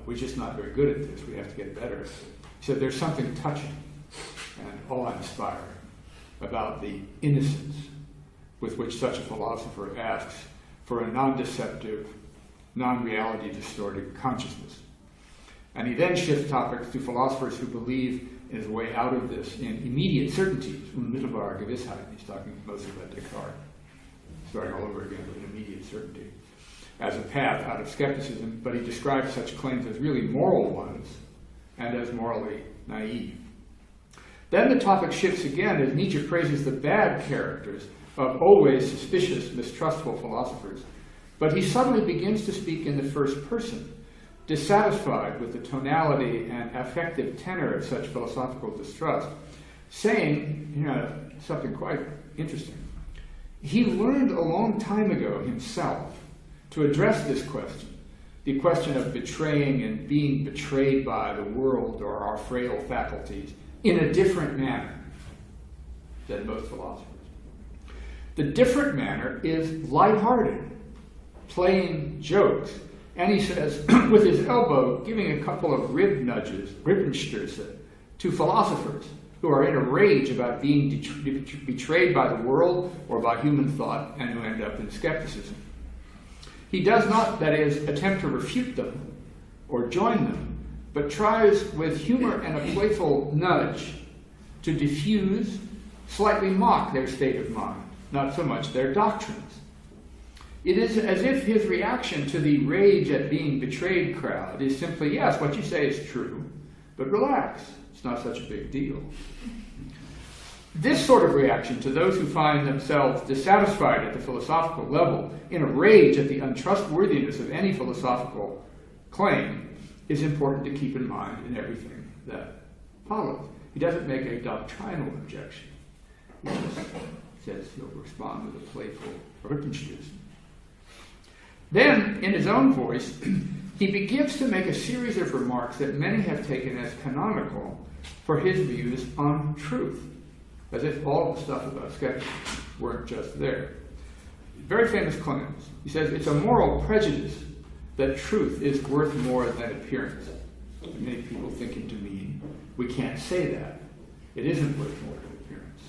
we're just not very good at this, we have to get better. He said there's something touching and awe-inspiring about the innocence with which such a philosopher asks for a non-deceptive, non-reality distorted consciousness. And he then shifts topics to philosophers who believe in his way out of this in immediate certainties, unmittelbare Gewissheit. He's talking mostly about Descartes, starting all over again with an immediate certainty, as a path out of skepticism, but he describes such claims as really moral ones and as morally naive. Then the topic shifts again as Nietzsche praises the bad characters of always suspicious, mistrustful philosophers, but he suddenly begins to speak in the first person, dissatisfied with the tonality and affective tenor of such philosophical distrust, saying, something quite interesting. He learned a long time ago himself to address this question, the question of betraying and being betrayed by the world or our frail faculties, in a different manner than most philosophers. The different manner is lighthearted, playing jokes. And he says, with his elbow, giving a couple of rib nudges, Rippenstöße, to philosophers who are in a rage about being betrayed by the world or by human thought and who end up in skepticism. He does not, that is, attempt to refute them or join them, but tries with humor and a playful nudge to diffuse, slightly mock their state of mind, not so much their doctrines. It is as if his reaction to the rage at being betrayed crowd is simply, yes, what you say is true, but relax, it's not such a big deal. This sort of reaction to those who find themselves dissatisfied at the philosophical level, in a rage at the untrustworthiness of any philosophical claim, is important to keep in mind in everything that follows. He doesn't make a doctrinal objection. He just says he'll respond with a playful Rippenstöße. Then, in his own voice, he begins to make a series of remarks that many have taken as canonical for his views on truth, as if all the stuff about skepticism weren't just there. Very famous claims. He says, it's a moral prejudice that truth is worth more than appearance. Many people think it to mean we can't say that. It isn't worth more than appearance.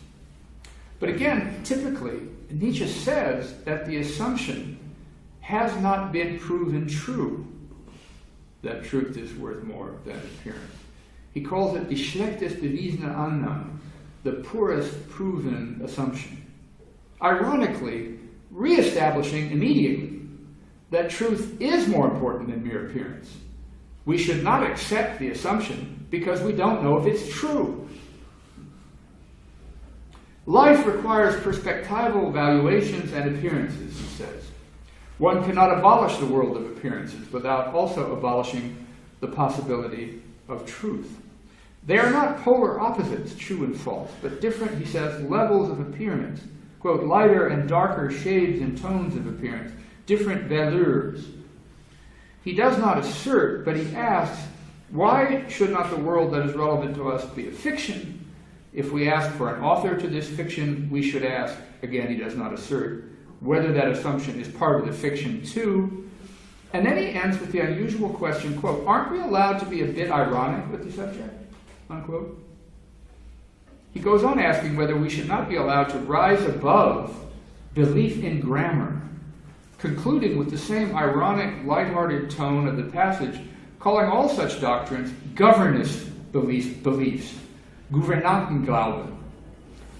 But again, typically, Nietzsche says that the assumption has not been proven true, that truth is worth more than appearance. He calls it die schlechtest bewiesene Annahme, the poorest proven assumption. Ironically, reestablishing immediately that truth is more important than mere appearance. We should not accept the assumption because we don't know if it's true. Life requires perspectival valuations and appearances, he says. One cannot abolish the world of appearances without also abolishing the possibility of truth. They are not polar opposites, true and false, but different, he says, levels of appearance. Quote, lighter and darker shades and tones of appearance, different valeurs. He does not assert, but he asks, why should not the world that is relevant to us be a fiction? If we ask for an author to this fiction, we should ask, again, he does not assert, whether that assumption is part of the fiction too. And then he ends with the unusual question, quote, aren't we allowed to be a bit ironic with the subject? Unquote. He goes on asking whether we should not be allowed to rise above belief in grammar, concluding with the same ironic, lighthearted tone of the passage, calling all such doctrines governess beliefs, Gouvernantenglauben,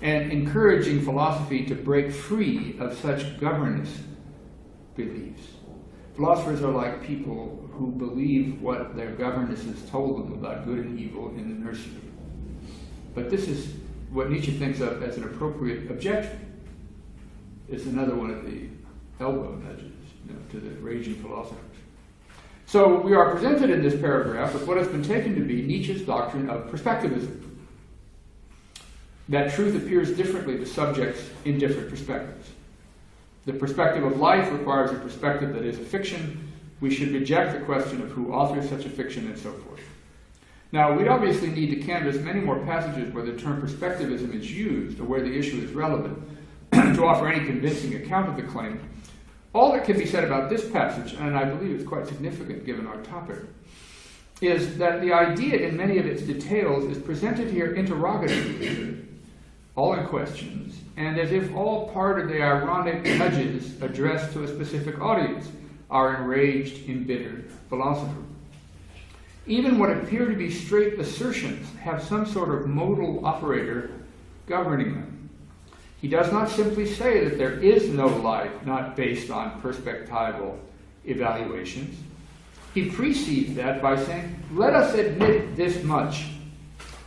and encouraging philosophy to break free of such governess beliefs. Philosophers are like people who believe what their governesses told them about good and evil in the nursery. But this is what Nietzsche thinks of as an appropriate objection. It's another one of the elbow nudges, to the raging philosophers. So we are presented in this paragraph with what has been taken to be Nietzsche's doctrine of perspectivism. That truth appears differently to subjects in different perspectives. The perspective of life requires a perspective that is a fiction. We should reject the question of who authors such a fiction and so forth. Now, we obviously need to canvass many more passages where the term perspectivism is used or where the issue is relevant to offer any convincing account of the claim. All that can be said about this passage, and I believe it's quite significant given our topic, is that the idea in many of its details is presented here interrogatively, all in questions, and as if all part of the ironic nudges addressed to a specific audience, our enraged, embittered philosopher. Even what appear to be straight assertions have some sort of modal operator governing them. He does not simply say that there is no life not based on perspectival evaluations. He precedes that by saying, let us admit this much,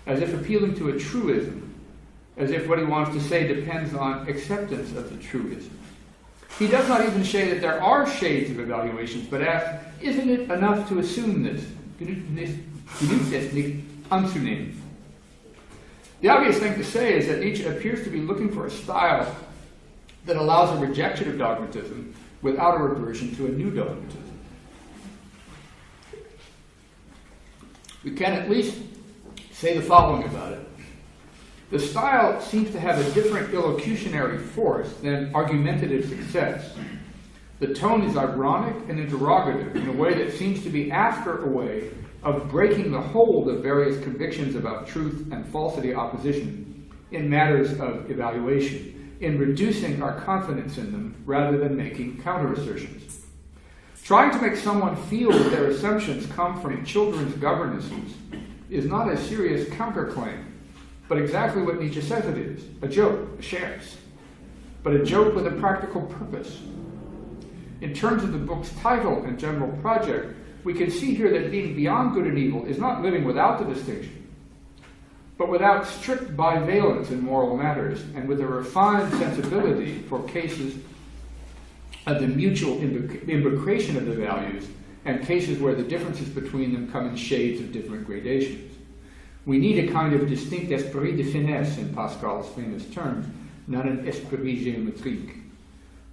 as if appealing to a truism, as if what he wants to say depends on acceptance of the truism. He does not even say that there are shades of evaluations, but asks, isn't it enough to assume this? Genügt es nicht anzunehmen? The obvious thing to say is that Nietzsche appears to be looking for a style that allows a rejection of dogmatism without a reversion to a new dogmatism. We can at least say the following about it. The style seems to have a different illocutionary force than argumentative success. The tone is ironic and interrogative in a way that seems to be after a way of breaking the hold of various convictions about truth and falsity opposition in matters of evaluation, in reducing our confidence in them rather than making counter-assertions. Trying to make someone feel that their assumptions come from children's governesses is not a serious counterclaim, but exactly what Nietzsche says it is, a joke, a scherz, but a joke with a practical purpose. In terms of the book's title and general project, we can see here that being beyond good and evil is not living without the distinction, but without strict bivalence in moral matters, and with a refined sensibility for cases of the mutual imbrication of the values, and cases where the differences between them come in shades of different gradations. We need a kind of distinct esprit de finesse, in Pascal's famous terms, not an esprit géométrique.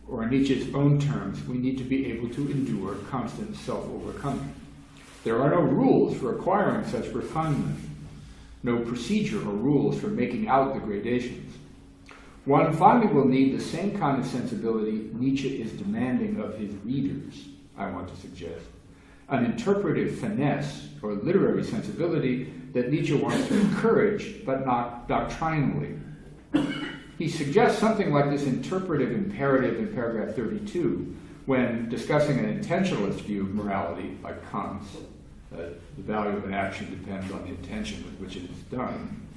Or in Nietzsche's own terms, we need to be able to endure constant self-overcoming. There are no rules for acquiring such refinement, no procedure or rules for making out the gradations. One finally will need the same kind of sensibility Nietzsche is demanding of his readers, I want to suggest, an interpretive finesse or literary sensibility that Nietzsche wants to encourage, but not doctrinally. He suggests something like this interpretive imperative in paragraph 32 when discussing an intentionalist view of morality, like Kant's. The value of an action depends on the intention with which it is done.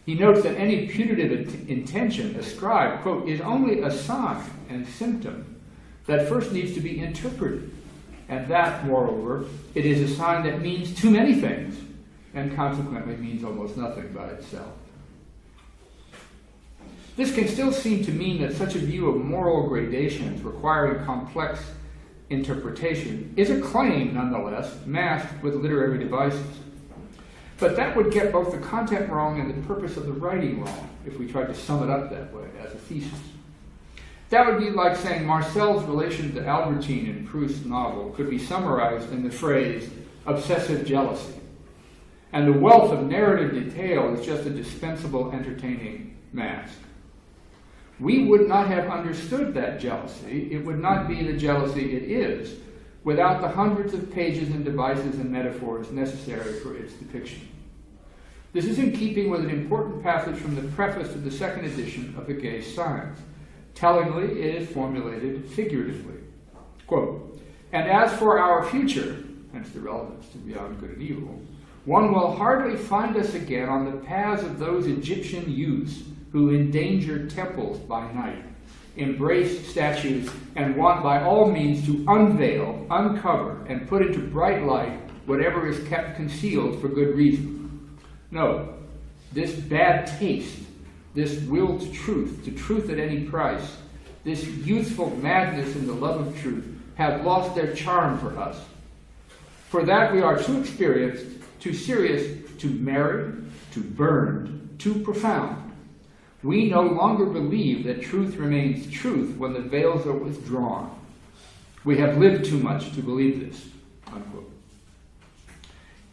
He notes that any putative intention ascribed, quote, is only a sign and symptom that first needs to be interpreted, and that, moreover, it is a sign that means too many things, and consequently means almost nothing by itself. This can still seem to mean that such a view of moral gradations requiring complex interpretation is a claim, nonetheless, masked with literary devices. But that would get both the content wrong and the purpose of the writing wrong, if we tried to sum it up that way as a thesis. That would be like saying Marcel's relation to Albertine in Proust's novel could be summarized in the phrase obsessive jealousy, and the wealth of narrative detail is just a dispensable entertaining mask. We would not have understood that jealousy, it would not be the jealousy it is, without the hundreds of pages and devices and metaphors necessary for its depiction. This is in keeping with an important passage from the preface to the second edition of The Gay Science. Tellingly, it is formulated figuratively. Quote, "And as for our future," hence the relevance to beyond good and evil, "one will hardly find us again on the paths of those Egyptian youths who endangered temples by night, embrace statues, and want by all means to unveil, uncover, and put into bright light whatever is kept concealed for good reason. No, this bad taste, this will to truth at any price, this youthful madness in the love of truth have lost their charm for us. For that we are too experienced, too serious, too merry, too burned, too profound. We no longer believe that truth remains truth when the veils are withdrawn. We have lived too much to believe this," unquote.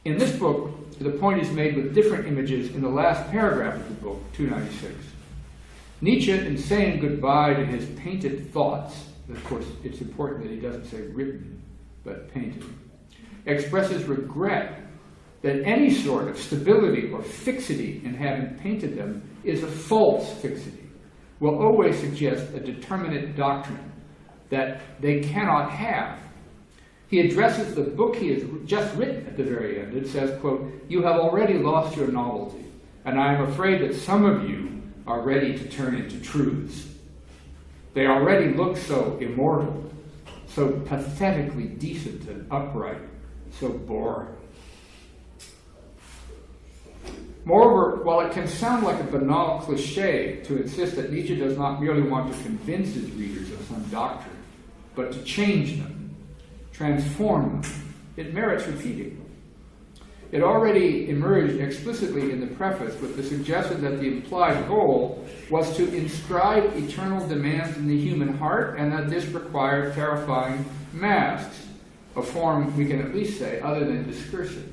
In this book, the point is made with different images in the last paragraph of the book, 296. Nietzsche, in saying goodbye to his painted thoughts, of course it's important that he doesn't say written, but painted, expresses regret that any sort of stability or fixity in having painted them is a false fixity, will always suggest a determinate doctrine that they cannot have. He addresses the book he has just written at the very end. It says, quote, "You have already lost your novelty, and I am afraid that some of you are ready to turn into truths. They already look so immortal, so pathetically decent and upright, so boring." Moreover, while it can sound like a banal cliche to insist that Nietzsche does not merely want to convince his readers of some doctrine, but to change them, transform them, it merits repeating. It already emerged explicitly in the preface with the suggestion that the implied goal was to inscribe eternal demands in the human heart, and that this required terrifying masks, a form, we can at least say, other than discursive.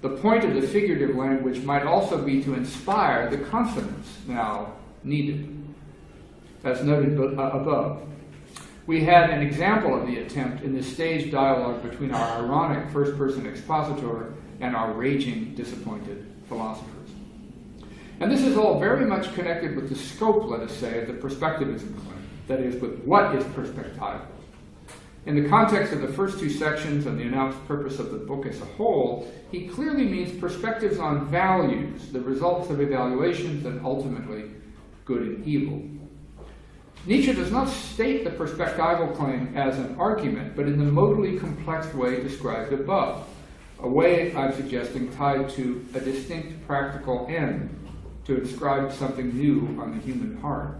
The point of the figurative language might also be to inspire the consonants now needed, as noted above. We had an example of the attempt in the staged dialogue between our ironic first-person expositor and our raging, disappointed philosophers. And this is all very much connected with the scope, let us say, of the perspectivism claim, that is, with what is perspectival. In the context of the first two sections and the announced purpose of the book as a whole, he clearly means perspectives on values, the results of evaluations, and ultimately good and evil. Nietzsche does not state the perspectival claim as an argument, but in the modally complex way described above, a way, I'm suggesting, tied to a distinct practical end, to inscribe something new on the human heart.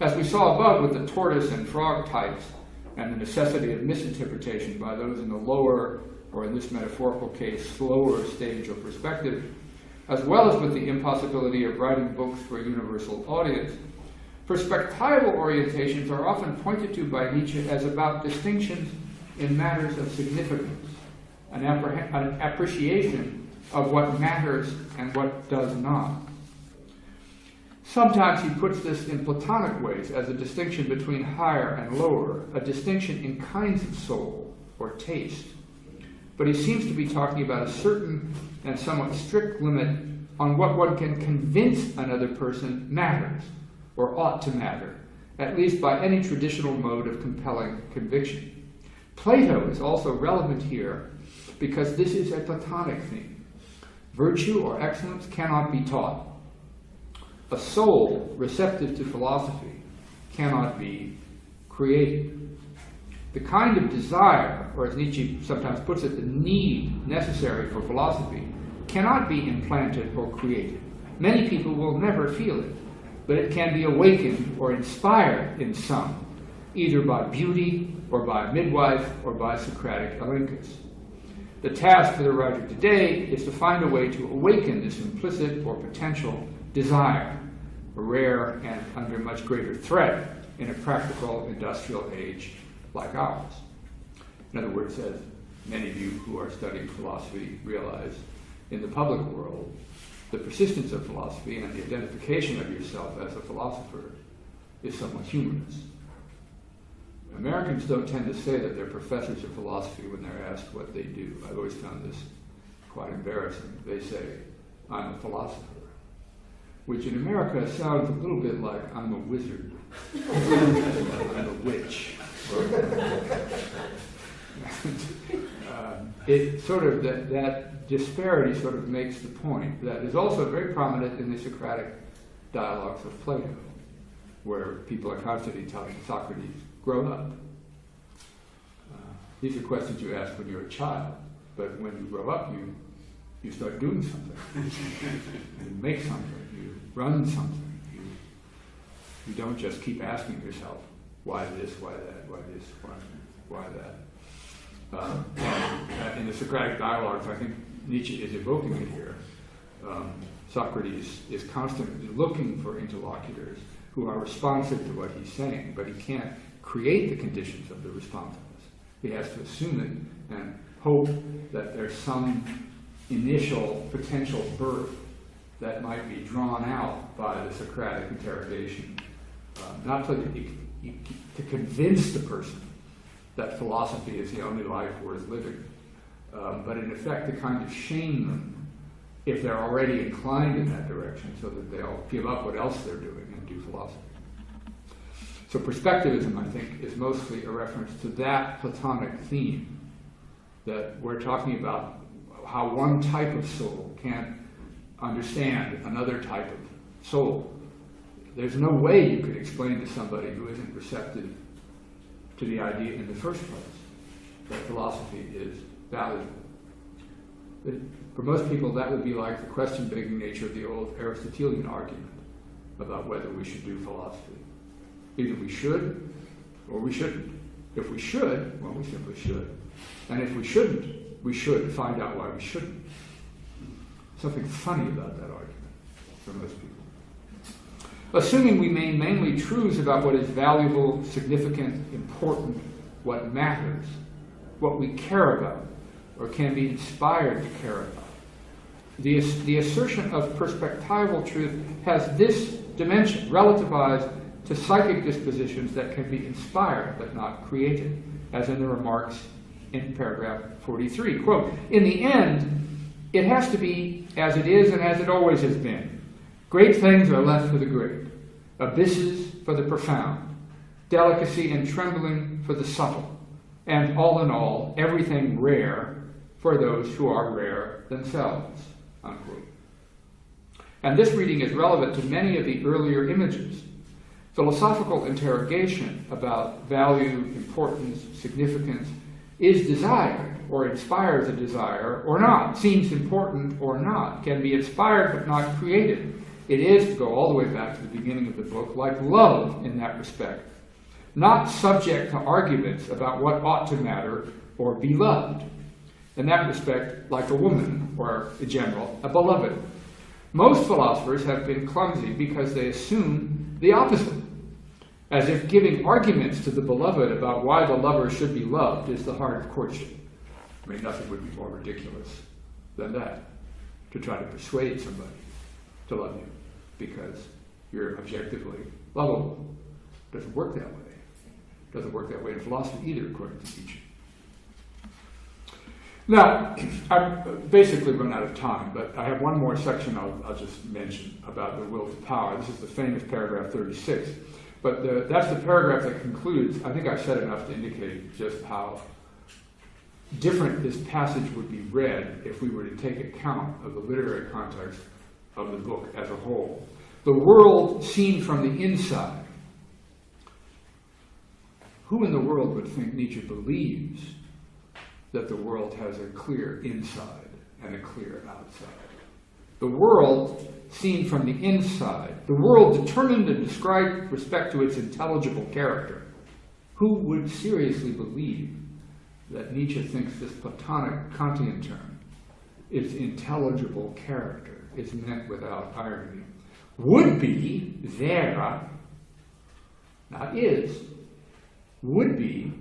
As we saw above with the tortoise and frog types, and the necessity of misinterpretation by those in the lower, or in this metaphorical case, slower stage of perspective, as well as with the impossibility of writing books for a universal audience, perspectival orientations are often pointed to by Nietzsche as about distinctions in matters of significance, an appreciation of what matters and what does not. Sometimes he puts this in Platonic ways as a distinction between higher and lower, a distinction in kinds of soul, or taste. But he seems to be talking about a certain and somewhat strict limit on what one can convince another person matters, or ought to matter, at least by any traditional mode of compelling conviction. Plato is also relevant here because this is a Platonic theme. Virtue or excellence cannot be taught. A soul receptive to philosophy cannot be created. The kind of desire, or as Nietzsche sometimes puts it, the need necessary for philosophy, cannot be implanted or created. Many people will never feel it, but it can be awakened or inspired in some, either by beauty or by a midwife or by Socratic Elenchus. The task for the writer today is to find a way to awaken this implicit or potential desire, rare and under much greater threat in a practical industrial age like ours. In other words, as many of you who are studying philosophy realize, in the public world, the persistence of philosophy and the identification of yourself as a philosopher is somewhat humorous. Americans don't tend to say that they're professors of philosophy when they're asked what they do. I've always found this quite embarrassing. They say, I'm a philosopher, which in America sounds a little bit like I'm a wizard, I'm a witch. It sort of, that disparity sort of makes the point that is also very prominent in the Socratic dialogues of Plato, where people are constantly telling Socrates, grow up. These are questions you ask when you're a child, but when you grow up, you start doing something. You make something, you run something. You don't just keep asking yourself, why this, why that, why this, why that. In the Socratic dialogues, I think Nietzsche is evoking it here. Socrates is constantly looking for interlocutors who are responsive to what he's saying, but he can't create the conditions of the responsiveness. He has to assume it and hope that there's some initial potential birth that might be drawn out by the Socratic interrogation, not to convince the person that philosophy is the only life worth living, but in effect to kind of shame them if they're already inclined in that direction so that they'll give up what else they're doing and do philosophy. So perspectivism, I think, is mostly a reference to that Platonic theme, that we're talking about how one type of soul can't understand another type of soul. There's no way you could explain to somebody who isn't receptive to the idea in the first place that philosophy is valuable. For most people, that would be like the question-begging nature of the old Aristotelian argument about whether we should do philosophy. Either we should or we shouldn't. If we should, well, we simply should. And if we shouldn't, we should find out why we shouldn't. Something funny about that argument for most people. Assuming we mean mainly truths about what is valuable, significant, important, what matters, what we care about, or can be inspired to care about. The assertion of perspectival truth has this dimension, relativized to psychic dispositions that can be inspired but not created, as in the remarks in paragraph 43. Quote, in the end, it has to be as it is and as it always has been. Great things are left for the great, abysses for the profound, delicacy and trembling for the subtle, and all in all, everything rare for those who are rare themselves, unquote. And this reading is relevant to many of the earlier images. Philosophical interrogation about value, importance, significance is desired or inspires a desire or not, seems important or not, can be inspired but not created. It is, to go all the way back to the beginning of the book, like love in that respect, not subject to arguments about what ought to matter or be loved. In that respect, like a woman, or in general, a beloved. Most philosophers have been clumsy because they assume the opposite, as if giving arguments to the beloved about why the lover should be loved is the heart of courtship. I mean, nothing would be more ridiculous than that, to try to persuade somebody to love you because you're objectively lovable. It doesn't work that way. It doesn't work that way in philosophy either, according to Nietzsche. Now, I've basically run out of time, but I have one more section I'll just mention about the will to power. This is the famous paragraph 36. But that's the paragraph that concludes. I think I've said enough to indicate just how different this passage would be read if we were to take account of the literary context of the book as a whole. The world seen from the inside. Who in the world would think Nietzsche believes that the world has a clear inside and a clear outside? The world seen from the inside, the world determined and described with respect to its intelligible character. Who would seriously believe that Nietzsche thinks this Platonic Kantian term, its intelligible character, is meant without irony? Would be there, not is, would be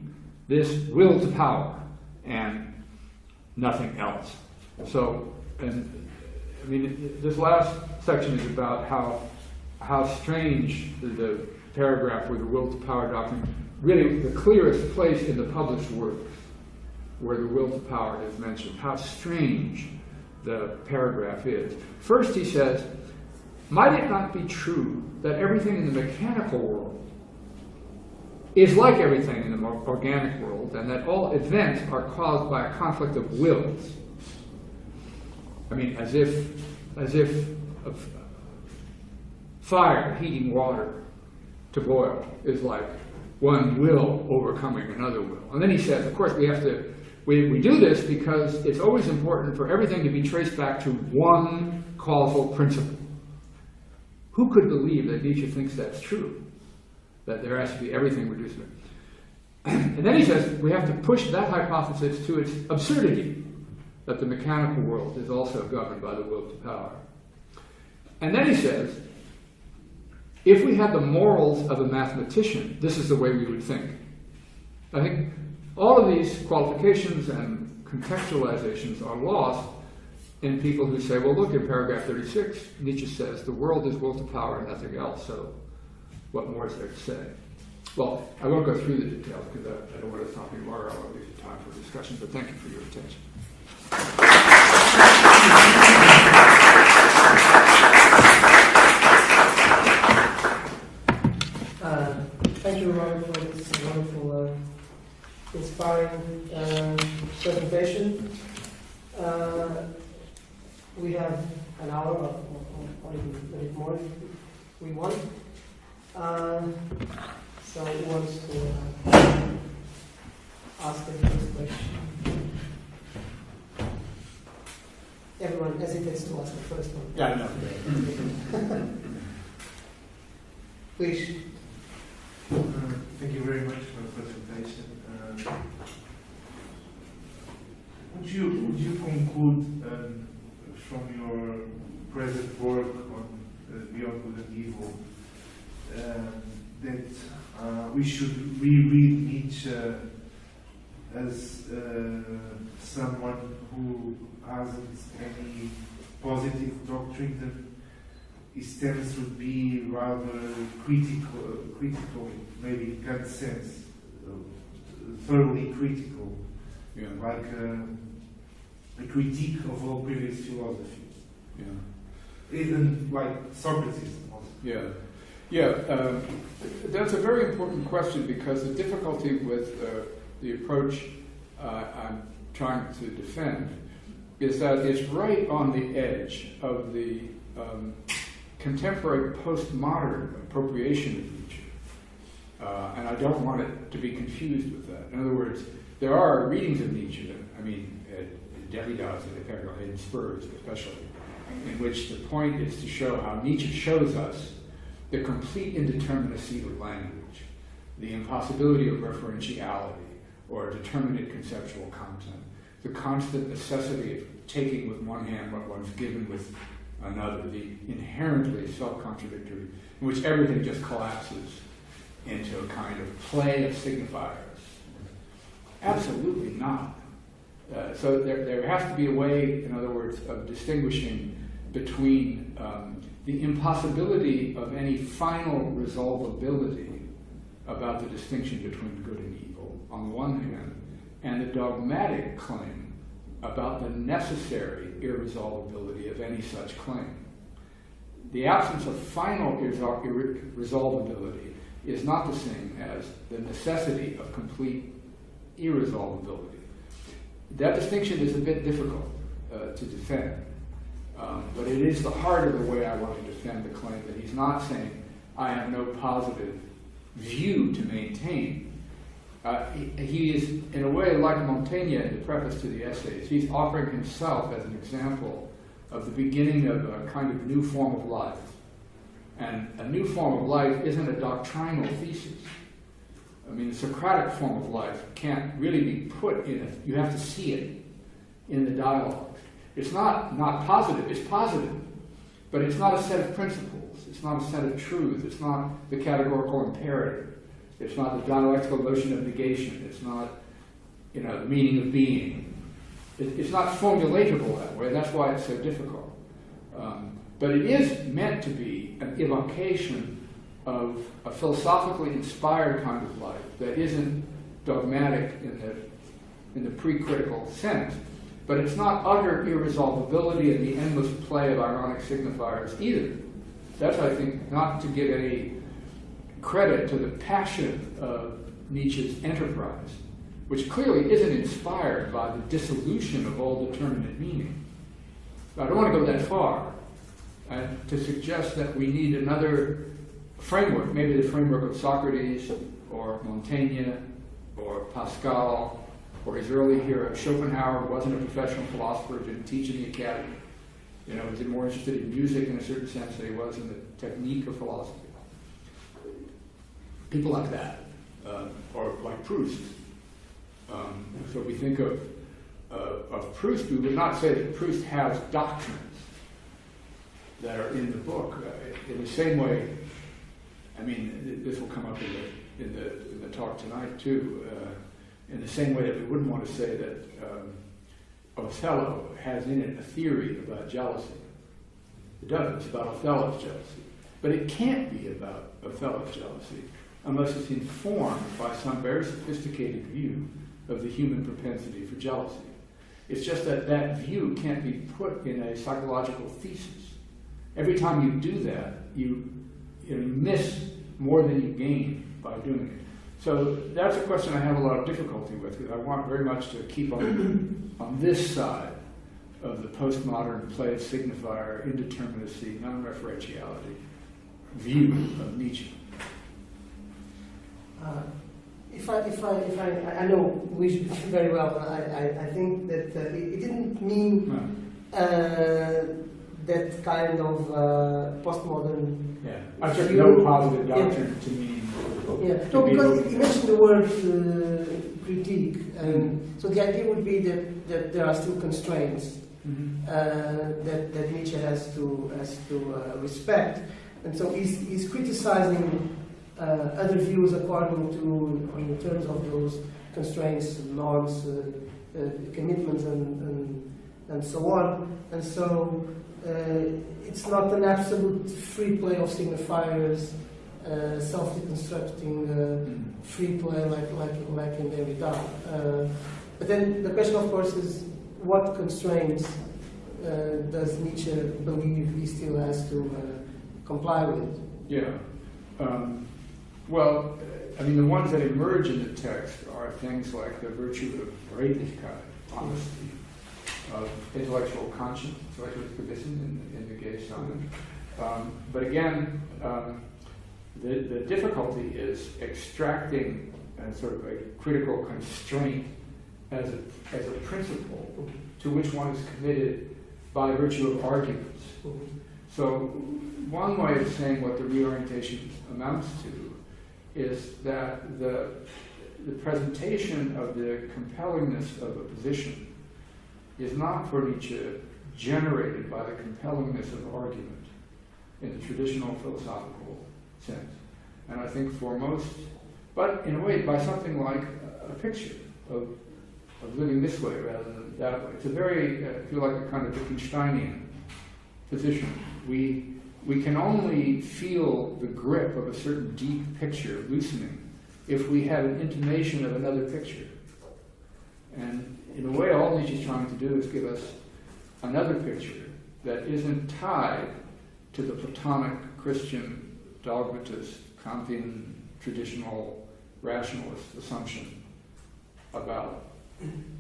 this will to power and nothing else. So, and I mean, this last section is about how strange the paragraph with the will to power doctrine, really the clearest place in the published works where the will to power is mentioned, how strange the paragraph is. First he says, might it not be true that everything in the mechanical world is like everything in the organic world, and that all events are caused by a conflict of wills? I mean, as if a fire heating water to boil is like one will overcoming another will. And then he says, of course, we do this because it's always important for everything to be traced back to one causal principle. Who could believe that Nietzsche thinks that's true? That there has to be everything reduced to it. And then he says we have to push that hypothesis to its absurdity, that the mechanical world is also governed by the will to power. And then he says, if we had the morals of a mathematician, this is the way we would think. I think all of these qualifications and contextualizations are lost in people who say, well, look, in paragraph 36, Nietzsche says the world is will to power and nothing else, so what more is there to say? Well, I won't go through the details because I don't want to stop any more. I want to leave time for discussion, but thank you for your attention. Thank you, Robert, for this wonderful, inspiring presentation. We have an hour or even a bit more if we want. So who wants to ask the first question? Everyone hesitates to ask the first one. Yeah, no. Please. Thank you very much for the presentation. Would you conclude from your present work on Beyond Good and Evil that we should reread Nietzsche as someone who hasn't any positive doctrine, that his stance would be rather critical, maybe in Kant's sense, thoroughly critical, Yeah. like a critique of all previous philosophies, Yeah. even like Socrates. Also. Yeah. That's a very important question because the difficulty with the approach I'm trying to defend is that it's right on the edge of the contemporary postmodern appropriation of Nietzsche. And I don't want it to be confused with that. In other words, there are readings of Nietzsche, I mean, Derrida's and Spurs especially, in which the point is to show how Nietzsche shows us the complete indeterminacy of language, the impossibility of referentiality or determinate conceptual content, the constant necessity of taking with one hand what one's given with another, the inherently self-contradictory, in which everything just collapses into a kind of play of signifiers. Absolutely not. So there has to be a way, in other words, of distinguishing between the impossibility of any final resolvability about the distinction between good and evil, on the one hand, and the dogmatic claim about the necessary irresolvability of any such claim. The absence of final irresolvability is not the same as the necessity of complete irresolvability. That distinction is a bit difficult to defend, but it is the heart of the way I want to defend the claim that he's not saying, I have no positive view to maintain. He is, in a way, like Montaigne in the preface to the essays. He's offering himself as an example of the beginning of a kind of new form of life. And a new form of life isn't a doctrinal thesis. I mean, the Socratic form of life can't really be put in it. You have to see it in the dialogue. It's not positive, it's positive. But it's not a set of principles. It's not a set of truths. It's not the categorical imperative. It's not the dialectical notion of negation. It's not, the meaning of being. It's not formulatable that way. That's why it's so difficult. But it is meant to be an evocation of a philosophically inspired kind of life that isn't dogmatic in the pre-critical sense. But it's not utter irresolvability and the endless play of ironic signifiers either. That's, I think, not to give any credit to the passion of Nietzsche's enterprise, which clearly isn't inspired by the dissolution of all determinate meaning. I don't want to go that far, and to suggest that we need another framework, maybe the framework of Socrates, or Montaigne, or Pascal, or his early hero Schopenhauer, wasn't a professional philosopher, didn't teach in the academy. He was more interested in music in a certain sense than he was in the technique of philosophy. People like that, or like Proust. So we think of Proust, we would not say that Proust has doctrines that are in the book. In the same way, this will come up in the talk tonight too. In the same way that we wouldn't want to say that Othello has in it a theory about jealousy. It doesn't. It's about Othello's jealousy. But it can't be about Othello's jealousy unless it's informed by some very sophisticated view of the human propensity for jealousy. It's just that that view can't be put in a psychological thesis. Every time you do that, you miss more than you gain by doing it. So that's a question I have a lot of difficulty with, because I want very much to keep on this side of the postmodern play of signifier, indeterminacy, non-referentiality view of Nietzsche. I know we should very well. I think that it didn't mean that kind of postmodern. Yeah, I took no positive doctrine to mean. Yeah, no, because you mentioned the word critique, and so the idea would be that there are still constraints that Nietzsche has to respect, and so he's criticizing other views according to, in terms of those constraints, norms, commitments, and so on, and so it's not an absolute free play of signifiers. Self-deconstructing free play like in Derrida. But then the question, of course, is what constraints does Nietzsche believe he still has to comply with? Yeah. The ones that emerge in the text are things like the virtue of Redlichkeit, honesty, of intellectual conscience, intellectual Gewissen in the gay sonnet. But again, the difficulty is extracting sort of a critical constraint as a principle to which one is committed by virtue of arguments. So one way of saying what the reorientation amounts to is that the presentation of the compellingness of a position is not for Nietzsche generated by the compellingness of argument in the traditional philosophical sense. And I think for most, but in a way by something like a picture of living this way rather than that way. It's a very, if you like, a kind of Wittgensteinian position. We can only feel the grip of a certain deep picture loosening if we have an intimation of another picture. And in a way, all Nietzsche's trying to do is give us another picture that isn't tied to the Platonic Christian dogmatist, Kantian traditional rationalist assumption about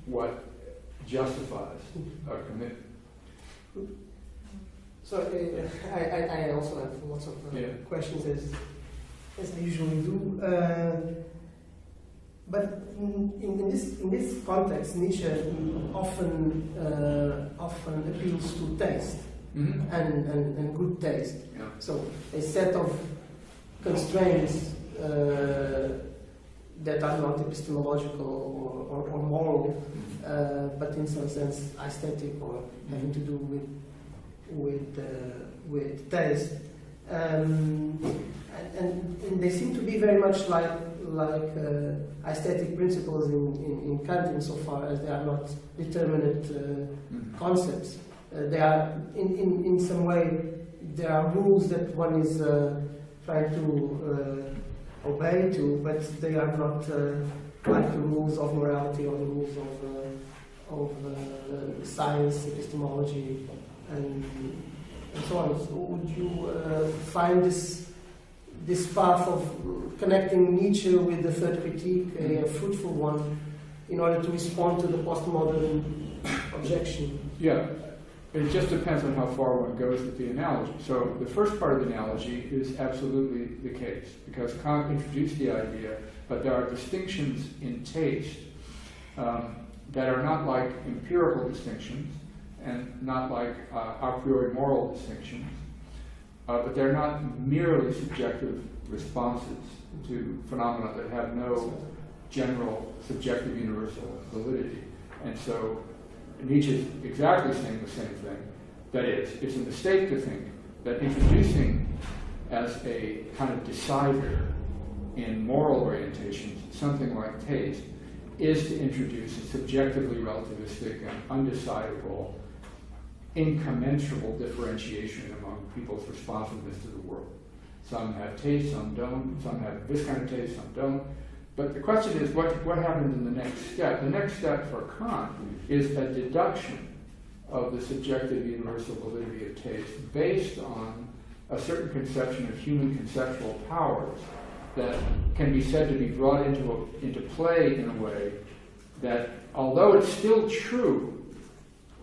what justifies a commitment. So I also have lots of questions, as I usually do. But in this context, Nietzsche often appeals to taste and good taste. Yeah. So a set of constraints that are not epistemological or moral, but in some sense aesthetic or having to do with taste, and they seem to be very much like aesthetic principles in Kant, insofar as they are not determinate concepts. They are in some way there are rules that one is trying to obey to, but they are not like the rules of morality or the rules of science, epistemology, and so on. So would you find this path of connecting Nietzsche with the third critique a fruitful one in order to respond to the postmodern objection? Yeah, it just depends on how far one goes with the analogy. So the first part of the analogy is absolutely the case, because Kant introduced the idea, but there are distinctions in taste that are not like empirical distinctions and not like a priori moral distinctions, but they're not merely subjective responses to phenomena that have no general subjective universal validity. And so Nietzsche is exactly saying the same thing. That is, it's a mistake to think that introducing as a kind of decider in moral orientations something like taste is to introduce a subjectively relativistic and undecidable, incommensurable differentiation among people's responsiveness to the world. Some have taste, some don't. Some have this kind of taste, some don't. But the question is, what happens in the next step? The next step for Kant is a deduction of the subjective universal validity of taste based on a certain conception of human conceptual powers that can be said to be brought into play in a way that, although it's still true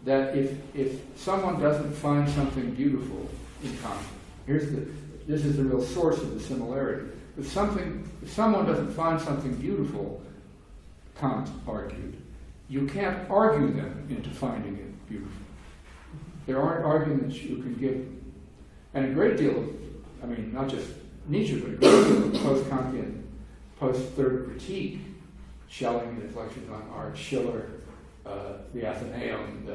that if someone doesn't find something beautiful in Kant, this is the real source of the similarity. If someone doesn't find something beautiful, Kant argued, you can't argue them into finding it beautiful. There aren't arguments you can give. And a great deal of, not just Nietzsche, but a great deal of post-Kantian, post-third critique, Schelling in his lectures on art, Schiller, the Athenaeum,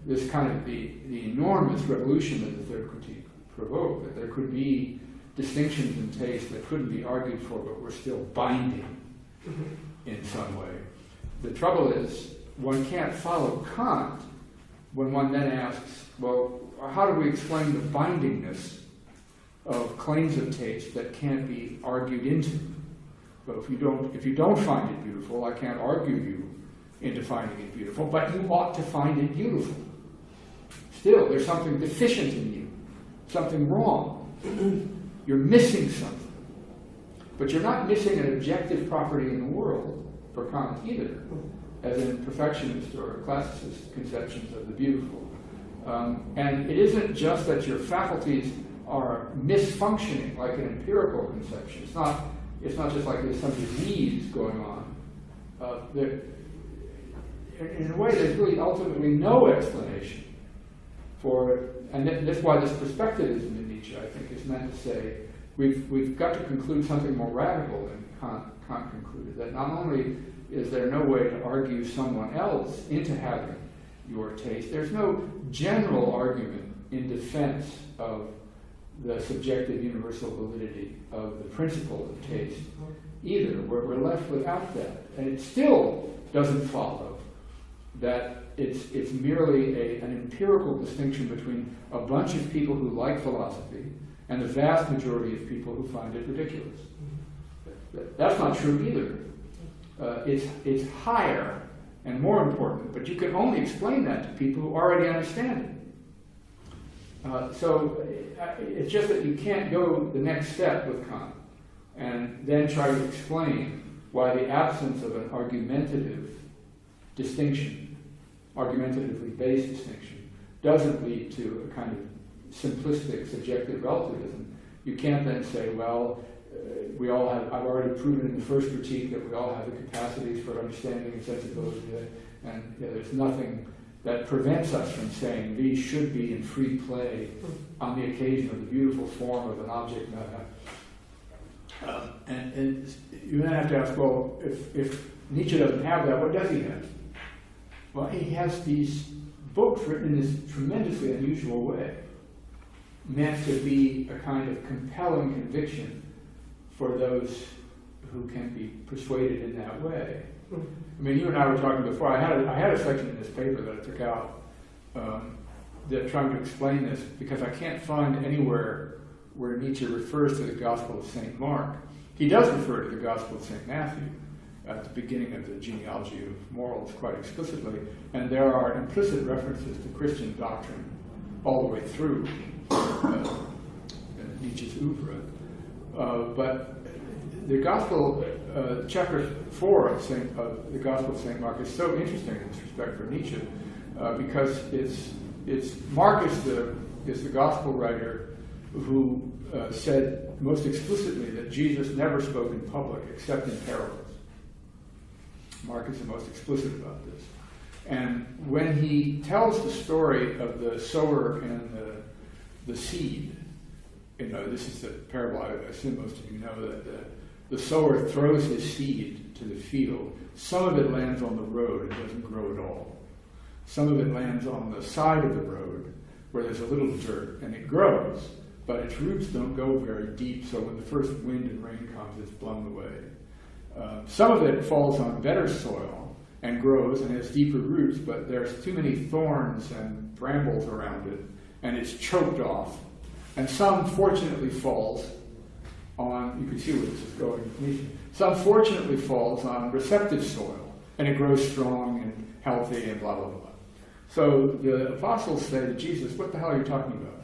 this kind of the enormous revolution that the third critique provoked, that there could be distinctions in taste that couldn't be argued for but were still binding in some way. The trouble is, one can't follow Kant when one then asks, well, how do we explain the bindingness of claims of taste that can't be argued into? But if you don't find it beautiful, I can't argue you into finding it beautiful, but you ought to find it beautiful. Still, there's something deficient in you, something wrong. You're missing something. But you're not missing an objective property in the world, for Kant either, as in perfectionist or classicist conceptions of the beautiful. And it isn't just that your faculties are misfunctioning like an empirical conception. It's not just like there's some disease going on. In a way, there's really ultimately no explanation for it. And that's why this perspectivism in Nietzsche, I think, is meant to say we've got to conclude something more radical than Kant concluded. That not only is there no way to argue someone else into having your taste, there's no general argument in defense of the subjective universal validity of the principle of taste either. We're left without that. And it still doesn't follow that it's merely an empirical distinction between a bunch of people who like philosophy and the vast majority of people who find it ridiculous. That's not true either. It's higher and more important, but you can only explain that to people who already understand it. So it's just that you can't go the next step with Kant and then try to explain why the absence of an argumentative distinction, argumentatively based distinction, doesn't lead to a kind of simplistic subjective relativism. You can't then say, well, we all have, I've already proven in the first critique that we all have the capacities for understanding and sensibility, and there's nothing that prevents us from saying these should be in free play on the occasion of the beautiful form of an object matter. And you then have to ask, well, if Nietzsche doesn't have that, what does he have? Well, he has these books written in this tremendously unusual way, meant to be a kind of compelling conviction for those who can be persuaded in that way. I mean, you and I were talking before. I had a section in this paper that I took out that trying to explain this, because I can't find anywhere where Nietzsche refers to the Gospel of St. Mark. He does refer to the Gospel of St. Matthew at the beginning of the genealogy of morals quite explicitly, and there are implicit references to Christian doctrine all the way through Nietzsche's oeuvre. But the Gospel, chapter 4 of the Gospel of St. Mark is so interesting in this respect for Nietzsche, because Mark is the Gospel writer who said most explicitly that Jesus never spoke in public except in parables. Mark is the most explicit about this. And when he tells the story of the sower and the seed, this is the parable, I assume most of you know, that the sower throws his seed to the field. Some of it lands on the road and doesn't grow at all. Some of it lands on the side of the road where there's a little dirt and it grows, but its roots don't go very deep, so when the first wind and rain comes, it's blown away. Some of it falls on better soil and grows and has deeper roots, but there's too many thorns and brambles around it, and it's choked off. And some fortunately falls on, you can see where this is going, some fortunately falls on receptive soil, and it grows strong and healthy and blah, blah, blah. So the apostles say to Jesus, what the hell are you talking about?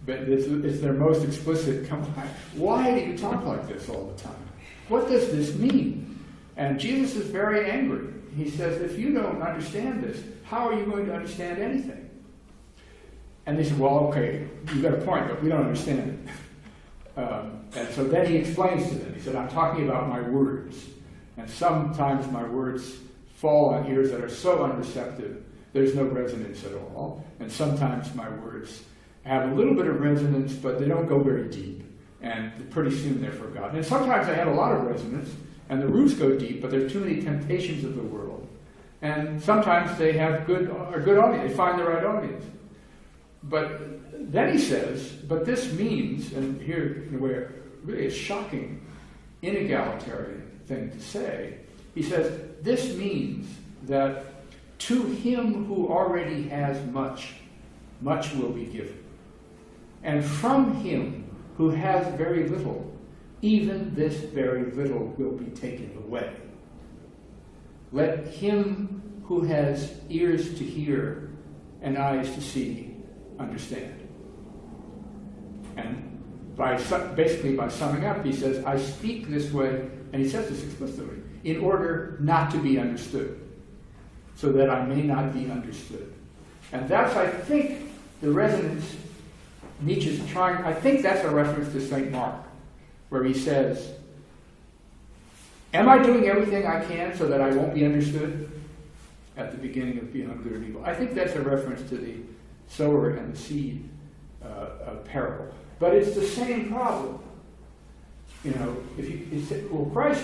But it's their most explicit complaint. Why do you talk like this all the time? What does this mean? And Jesus is very angry. He says, if you don't understand this, how are you going to understand anything? And they said, well, okay, you've got a point, but we don't understand it. And so then he explains to them. He said, I'm talking about my words. And sometimes my words fall on ears that are so unreceptive, there's no resonance at all. And sometimes my words have a little bit of resonance, but they don't go very deep. And pretty soon they're forgotten. And sometimes they have a lot of resonance, and the roots go deep, but there are too many temptations of the world. And sometimes they have a good audience. They find the right audience. But then he says, but this means, and here in a way really a shocking, inegalitarian thing to say, he says, this means that to him who already has much, much will be given. And from him who has very little, even this very little will be taken away. Let him who has ears to hear and eyes to see understand. And basically by summing up, he says, I speak this way, and he says this explicitly, in order not to be understood, so that I may not be understood. And that's, I think, the resonance Nietzsche's trying, I think that's a reference to St. Mark, where he says, am I doing everything I can so that I won't be understood? At the beginning of Beyond Good and Evil. I think that's a reference to the sower and the seed parable. But it's the same problem. If you say, well, Christ,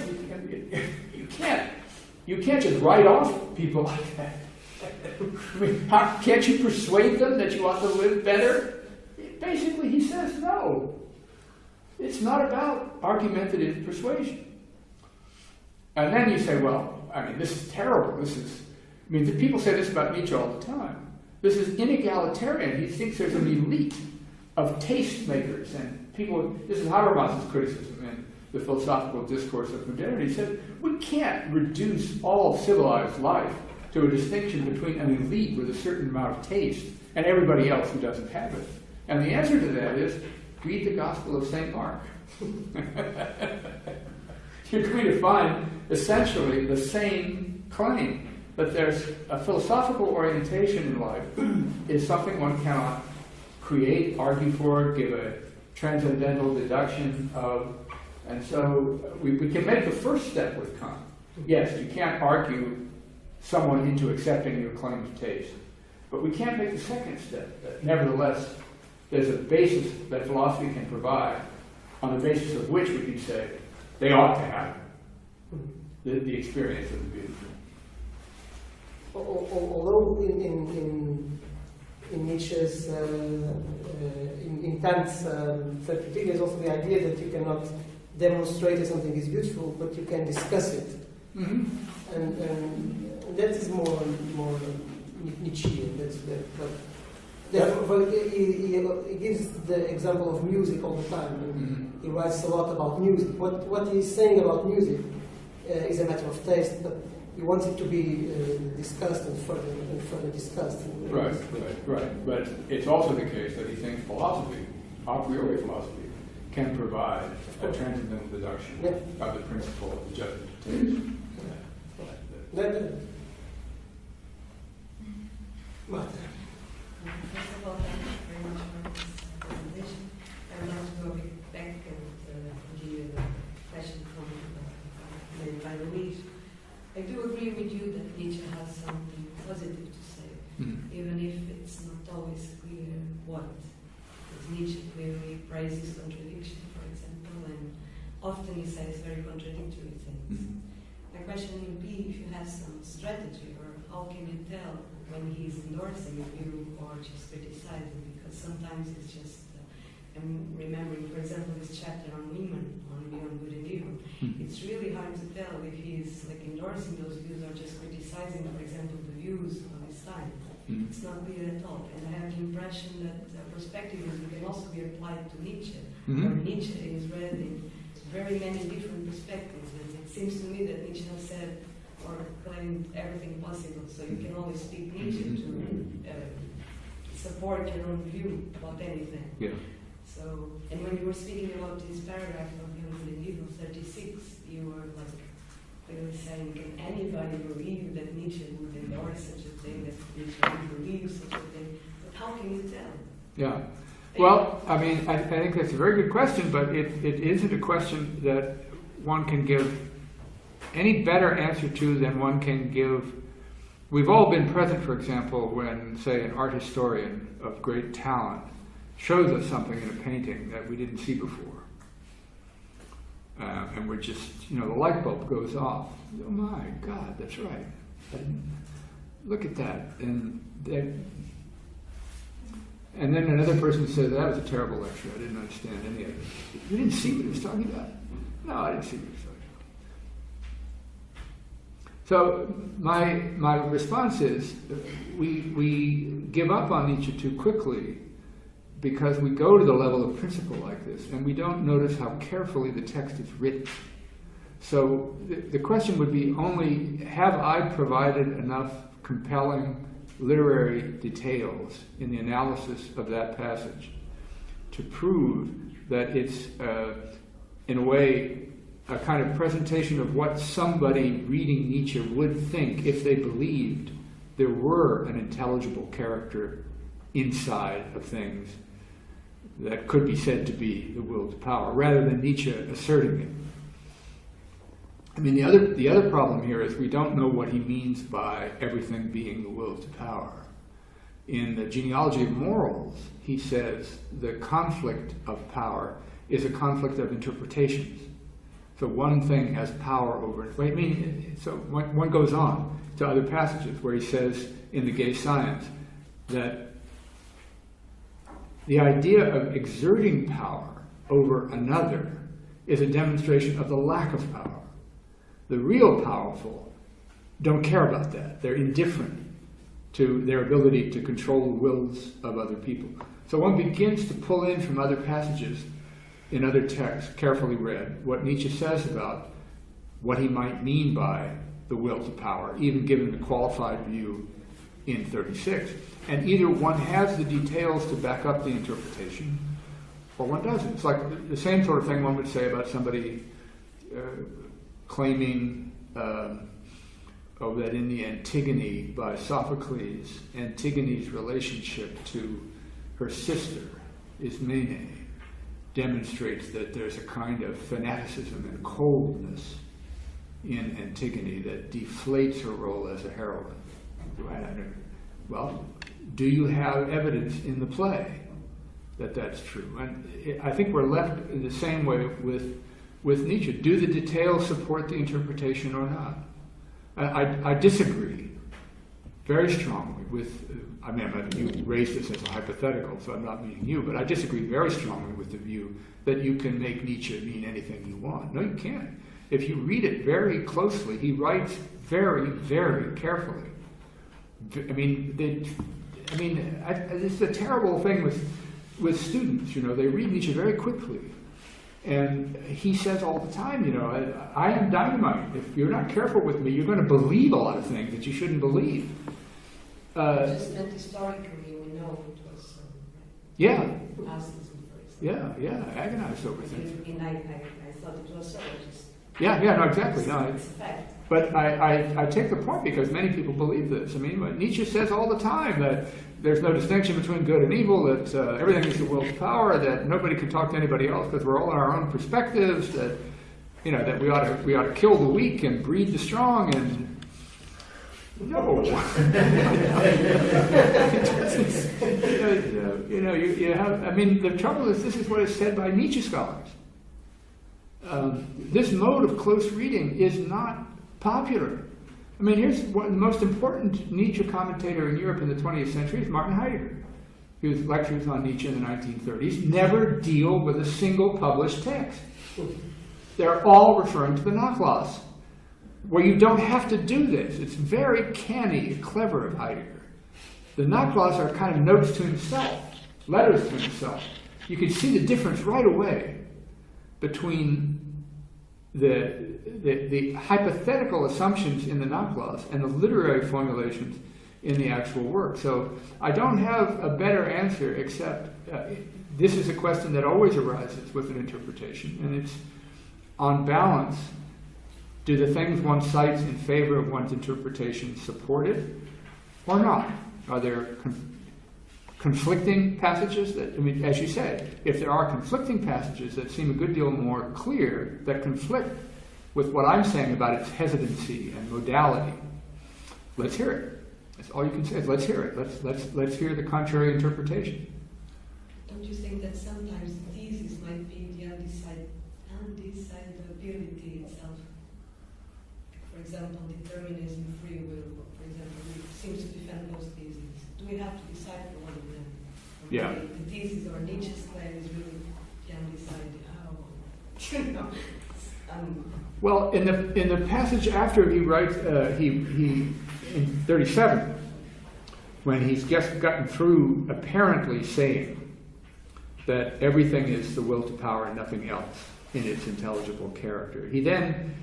you can't just write off people like that. I mean, can't you persuade them that you ought to live better? Basically, he says, no. It's not about argumentative persuasion. And then you say, well, I mean, this is terrible. People say this about Nietzsche all the time. This is inegalitarian. He thinks there's an elite of tastemakers and people. This is Habermas's criticism, the philosophical discourse of modernity, said we can't reduce all civilized life to a distinction between an elite with a certain amount of taste and everybody else who doesn't have it. And the answer to that is, read the Gospel of St. Mark. You're going to find essentially the same claim, that there's a philosophical orientation in life is something one cannot create, argue for, give a transcendental deduction of. And so we can make the first step with Kant. Yes, you can't argue someone into accepting your claim of taste. But we can't make the second step, that nevertheless there's a basis that philosophy can provide on the basis of which we can say they ought to have the experience of the beautiful. Although in Nietzsche's, in Kant's critique, there's also the idea that you cannot demonstrate that something is beautiful, but you can discuss it. Mm-hmm. And that is more Nietzschean. He gives the example of music all the time. And he writes a lot about music. What he's saying about music is a matter of taste, but he wants it to be discussed and further discussed. Right. But it's also the case that he thinks philosophy, a priori philosophy, can provide a transcendental deduction of the principle of the judgment of taste. Martha. First of all, thank you very much for this presentation. I would like to go back and continue the question made by Louise. I do agree with you that Nietzsche has something positive to say, even if it's not always clear what. Because Nietzsche clearly praises contradiction, for example, and often he says very contradictory things. My question would be if you have some strategy, or how can you tell when he's endorsing a view or just criticizing? Because sometimes it's just, I'm remembering, for example, this chapter on women, on beyond good and evil. It's really hard to tell if he's like endorsing those views or just criticizing, for example, the views of his time. It's not clear at all. And I have the impression that perspectivism can also be applied to Nietzsche, where Nietzsche is read in very many different perspectives. And it seems to me that Nietzsche has said or claimed everything possible, so you can always speak Nietzsche to support your own view about anything. Yeah. So, and when you were speaking about this paragraph of Beyond Evil 36, you were like clearly saying, can anybody believe that Nietzsche would endorse such a thing, that Nietzsche would believe such a thing? But how can you tell? Yeah. Well, I mean, I think that's a very good question, but it isn't a question that one can give any better answer to than one can give. We've all been present, for example, when, say, an art historian of great talent shows us something in a painting that we didn't see before. And we're just, the light bulb goes off. Oh my God, that's right. Look at that. And then another person says, that was a terrible lecture. I didn't understand any of it. You didn't see what he was talking about? No, I didn't see what he was talking about. So my response is, we give up on Nietzsche too quickly because we go to the level of principle like this and we don't notice how carefully the text is written. So the question would be only, have I provided enough compelling literary details in the analysis of that passage to prove that it's, in a way, a kind of presentation of what somebody reading Nietzsche would think if they believed there were an intelligible character inside of things that could be said to be the will to power, rather than Nietzsche asserting it. I mean, the other problem here is we don't know what he means by everything being the will to power. In the Genealogy of Morals, he says the conflict of power is a conflict of interpretations. So one thing has power over it. I mean, so one goes on to other passages where he says in the Gay Science that the idea of exerting power over another is a demonstration of the lack of power. The real powerful don't care about that. They're indifferent to their ability to control the wills of other people. So one begins to pull in from other passages in other texts, carefully read, what Nietzsche says about what he might mean by the will to power, even given the qualified view in 36. And either one has the details to back up the interpretation, or one doesn't. It's like the same sort of thing one would say about somebody claiming that in the Antigone by Sophocles, Antigone's relationship to her sister, Ismene, demonstrates that there's a kind of fanaticism and coldness in Antigone that deflates her role as a heroine. Well, do you have evidence in the play that that's true? And I think we're left in the same way with Nietzsche. Do the details support the interpretation or not? I disagree very strongly with, I mean, you raised this as a hypothetical, so I'm not meaning you, but I disagree very strongly with the view that you can make Nietzsche mean anything you want. No, you can't. If you read it very closely, he writes very, very carefully. This is a terrible thing with students, they read Nietzsche very quickly. And he says all the time, I am dynamite. If you're not careful with me, you're going to believe a lot of things that you shouldn't believe. Just meant historically, we know it was agonized over things. I thought it was so. Exactly. It's a fact. But I take the point because many people believe this. Nietzsche says all the time that there's no distinction between good and evil, that everything is the will to power, that nobody can talk to anybody else because we're all in our own perspectives, that that we ought to kill the weak and breed the strong, and no. The trouble is, this is what is said by Nietzsche scholars. This mode of close reading is not popular. Here's the most important Nietzsche commentator in Europe in the 20th century is Martin Heidegger, whose lectures on Nietzsche in the 1930s never deal with a single published text. They're all referring to the Nachlass, where you don't have to do this. It's very canny and clever of Heidegger. The Nachlass are kind of notes to himself, letters to himself. You can see the difference right away between the hypothetical assumptions in the Nachlass and the literary formulations in the actual work. So I don't have a better answer except this is a question that always arises with an interpretation, and it's, on balance, do the things one cites in favor of one's interpretation support it or not? Are there conflicting passages that, as you said, if there are conflicting passages that seem a good deal more clear, that conflict with what I'm saying about its hesitancy and modality, let's hear it. That's all you can say is let's hear it. Let's hear the contrary interpretation. Don't you think that sometimes the thesis might be the undecidability itself? For example, determinism, free will, for example, seems to defend those theses. Do we have to decide for one of them? Yeah. The thesis or Nietzsche's claim is really the undecided. Well, in the passage after he writes, he in 37, when he's just gotten through apparently saying that everything is the will to power and nothing else in its intelligible character, he then,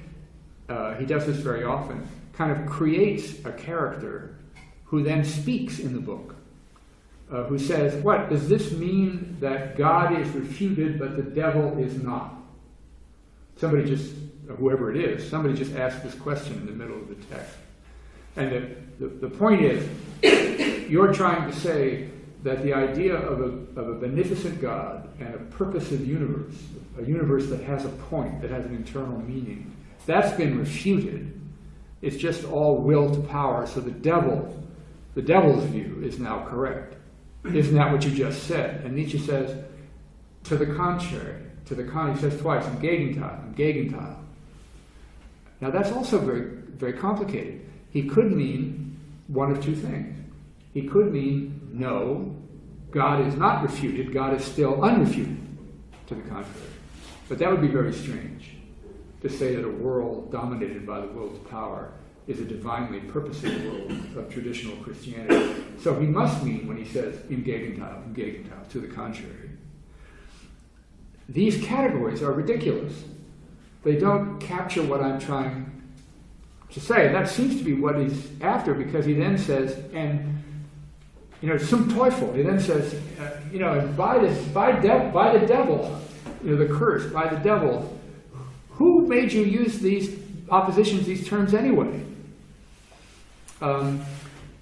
he does this very often, kind of creates a character who then speaks in the book, who says, what, does this mean that God is refuted but the devil is not? Somebody just, whoever it is, somebody just asked this question in the middle of the text. And the point is, you're trying to say that the idea of a beneficent God and a purposive universe, a universe that has a point, that has an internal meaning, that's been refuted. It's just all will to power, so the devil's view is now correct. Isn't that what you just said? And Nietzsche says, to the contrary, he says twice, im Gegenteil. Now that's also very, very complicated. He could mean one of two things. He could mean, no, God is not refuted, God is still unrefuted, to the contrary. But that would be very strange, to say that a world dominated by the will to power is a divinely purposive world of traditional Christianity. So he must mean, when he says im Gegenteil, to the contrary. these categories are ridiculous. They don't capture what I'm trying to say. And that seems to be what he's after, because he then says, and, zum Teufel, he then says, by the devil, the curse, by the devil, who made you use these oppositions, these terms anyway?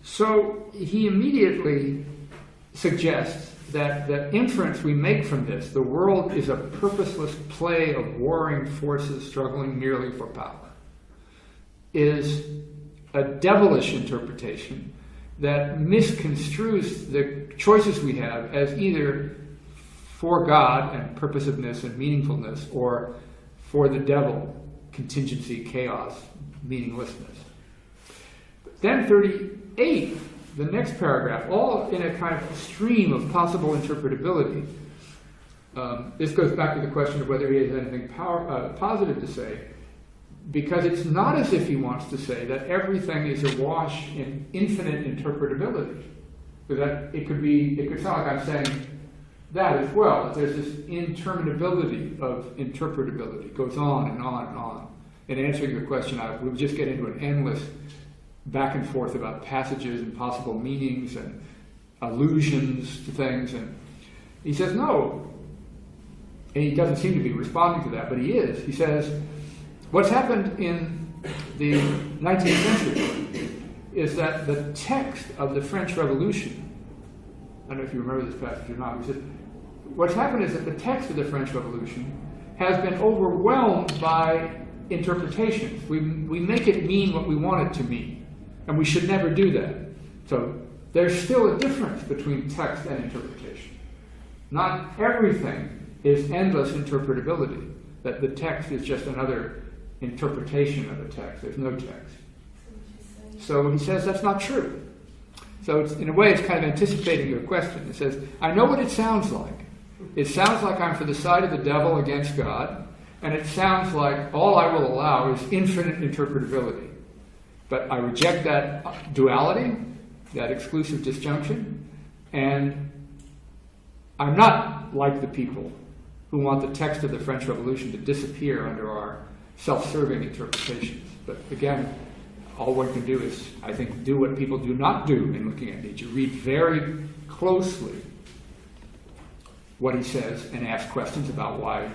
So he immediately suggests that the inference we make from this, the world is a purposeless play of warring forces struggling merely for power, is a devilish interpretation that misconstrues the choices we have as either for God and purposiveness and meaningfulness, or for the devil, contingency, chaos, meaninglessness. But then 38, the next paragraph, all in a kind of stream of possible interpretability. This goes back to the question of whether he has anything positive to say, because it's not as if he wants to say that everything is awash in infinite interpretability. So that it could sound like I'm saying that as well, that there's this interminability of interpretability. It goes on and on and on. In answering the question, we would just get into an endless back and forth about passages and possible meanings and allusions to things. And he says, no. And he doesn't seem to be responding to that, but he is. He says, what's happened in the 19th century is that the text of the French Revolution, I don't know if you remember this passage or not, he says, what's happened is that the text of the French Revolution has been overwhelmed by interpretations. We make it mean what we want it to mean, and we should never do that. So there's still a difference between text and interpretation. Not everything is endless interpretability, that the text is just another interpretation of a text. There's no text. So he says that's not true. So it's, in a way, it's kind of anticipating your question. It says, I know what it sounds like. It sounds like I'm for the side of the devil against God, and it sounds like all I will allow is infinite interpretability. But I reject that duality, that exclusive disjunction, and I'm not like the people who want the text of the French Revolution to disappear under our self-serving interpretations. But again, all one can do is, I think, do what people do not do in looking at Nietzsche. Read very closely what he says and ask questions about why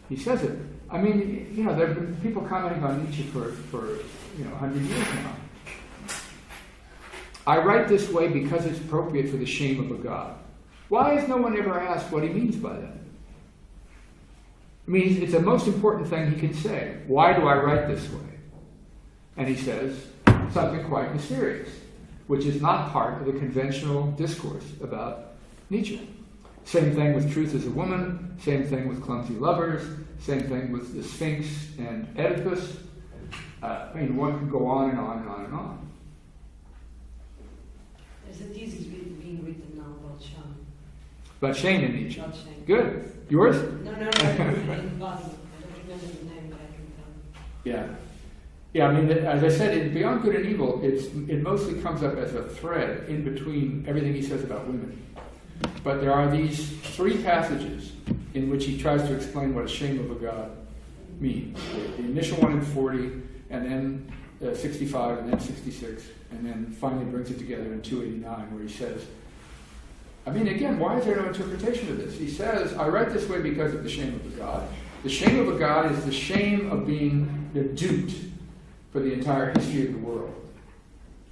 he says it. I mean, there have been people commenting on Nietzsche for 100 years now. I write this way because it's appropriate for the shame of a god. Why has no one ever asked what he means by that? I mean, it's the most important thing he can say. Why do I write this way? And he says something quite mysterious, which is not part of the conventional discourse about Nietzsche. Same thing with Truth as a Woman, same thing with Clumsy Lovers, same thing with the Sphinx and Oedipus. One could go on and on and on and on. There's a thesis being written now about shame. About shame in Nietzsche. About shame. Good. Yours? No, in Bosnia. I don't remember the name, but I can tell. Yeah. Yeah, I mean, as I said, in Beyond Good and Evil, it mostly comes up as a thread in between everything he says about women. But there are these 3 passages in which he tries to explain what a shame of a god means. The initial one in 40, and then 65, and then 66, and then finally brings it together in 289, where he says, I mean, again, why is there no interpretation of this? He says, I write this way because of the shame of a god. The shame of a god is the shame of being duped for the entire history of the world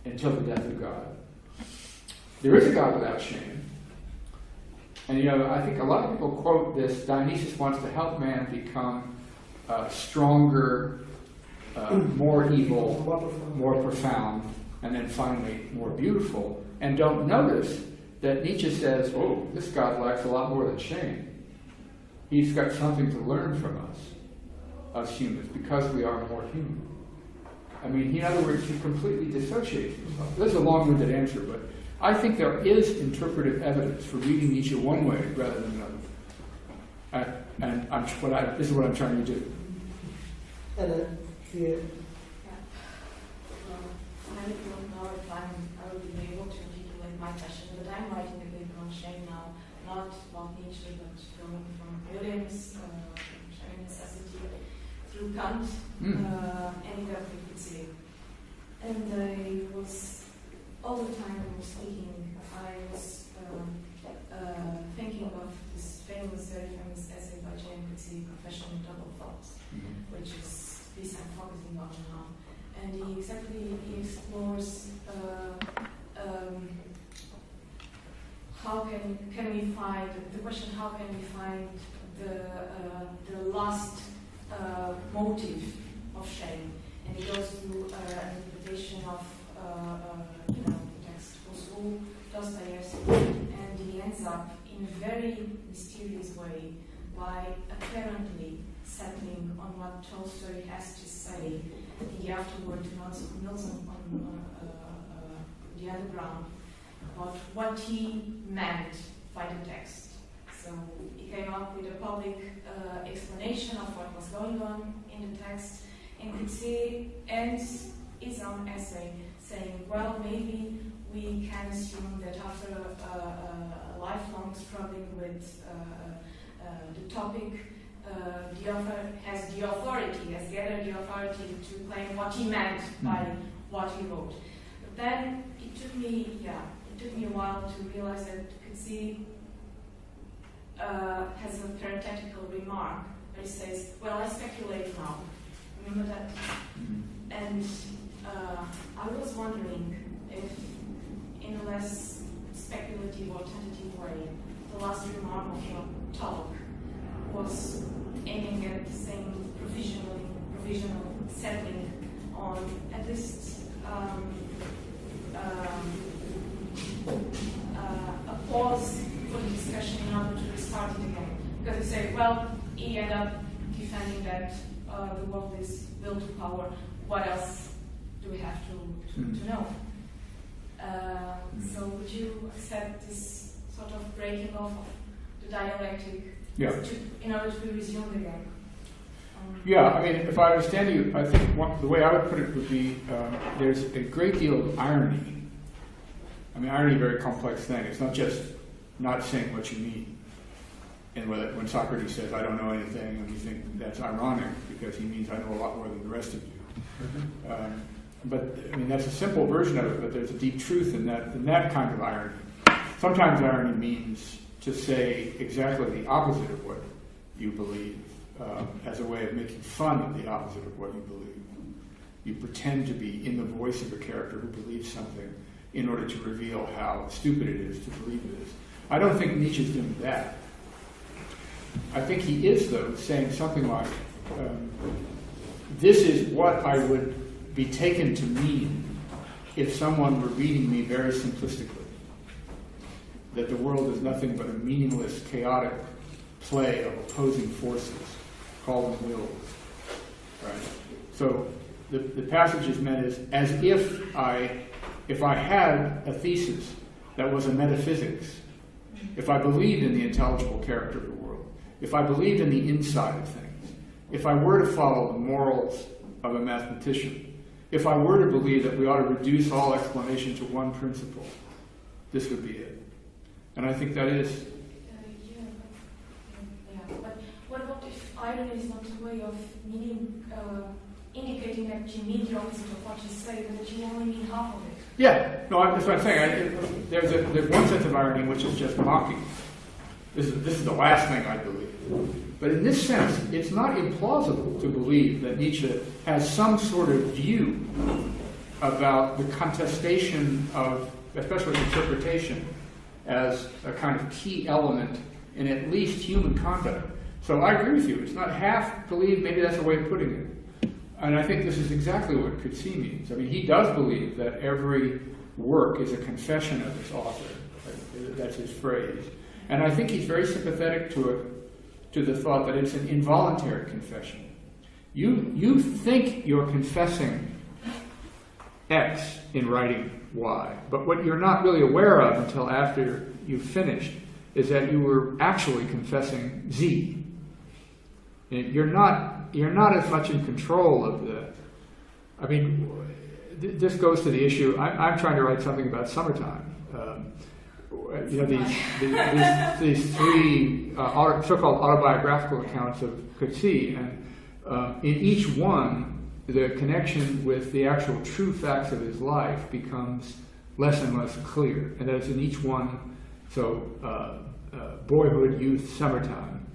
until the death of God. There is a God without shame. And I think a lot of people quote this, Dionysus wants to help man become stronger, more evil, more profound, and then finally more beautiful, and don't notice that Nietzsche says, oh, this God lacks a lot more than shame. He's got something to learn from us humans, because we are more human. I mean, in other words, he completely dissociates himself. This is a long-winded answer, but I think there is interpretive evidence for reading Nietzsche one way rather than another. And this is what I'm trying to do. Yeah. I don't know if I will be able to articulate my question, but I'm writing a paper on shame now, not about Nietzsche, but from Williams, Sharing Necessity, through Kant, ended up with Pippin. And I was, all the time I was speaking, I was thinking of this very famous essay by James Pippin, Confession of Double Thoughts, which is this I'm focusing on now. And he explores how can we find the question, how can we find the last motive of shame, and he goes through an interpretation of the text Kosovo, Dostoevsky, and he ends up in a very mysterious way by apparently settling on what Tolstoy has to say in the afterword to Nelson on the underground about what he meant by the text. So he came up with a public explanation of what was going on in the text, and Pippin ends his own essay saying, well, maybe we can assume that after a lifelong struggling with the topic, the author has gathered the authority to claim what he meant by what he wrote. But then it took me a while to realize that Pippin has a parenthetical remark where he says, well, I speculate now. Remember that? And I was wondering if, in a less speculative or tentative way, the last remark of your talk was aiming at the same provisional settling on at least a pause for the discussion in order to restart it again. Because you say, well, he ended up defending that the world is will to power. What else do we have to know? So would you accept this sort of breaking off of the dialectic in order to be resumed again? Yeah, I mean, if I understand you, I think the way I would put it would be there's a great deal of irony. I mean, irony is a very complex thing. It's not just not saying what you mean. And when Socrates says, I don't know anything, and you think that's ironic because he means I know a lot more than the rest of you. But, I mean, that's a simple version of it, but there's a deep truth in that kind of irony. Sometimes irony means to say exactly the opposite of what you believe, as a way of making fun of the opposite of what you believe. You pretend to be in the voice of a character who believes something in order to reveal how stupid it is to believe it is. I don't think Nietzsche's doing that. I think he is, though, saying something like, this is what I would be taken to mean if someone were reading me very simplistically. That the world is nothing but a meaningless, chaotic play of opposing forces, call them wills. Right? So the passage is meant as if I had a thesis that was a metaphysics, if I believed in the intelligible character of the world, if I believed in the inside of things, if I were to follow the morals of a mathematician, if I were to believe that we ought to reduce all explanation to one principle, this would be it. And I think that is. But what about if irony is not a way of meaning, indicating that you mean the opposite of what you say, but that you only mean half of it? Yeah, no, that's what I'm saying. There's one sense of irony which is just mocking. This is the last thing I believe. But in this sense, it's not implausible to believe that Nietzsche has some sort of view about the contestation of, especially interpretation, as a kind of key element in at least human conduct. So I agree with you. It's not half believe, maybe that's a way of putting it. And I think this is exactly what Pippin means. I mean, he does believe that every work is a confession of its author. That's his phrase. And I think he's very sympathetic to the thought that it's an involuntary confession. You think you're confessing X in writing Y, but what you're not really aware of until after you've finished is that you were actually confessing Z. And you're not as much in control of the. I mean, this goes to the issue. I'm trying to write something about summertime. these three so-called autobiographical accounts of Coetzee, and in each one, the connection with the actual true facts of his life becomes less and less clear. And as in each one, boyhood, youth, summertime.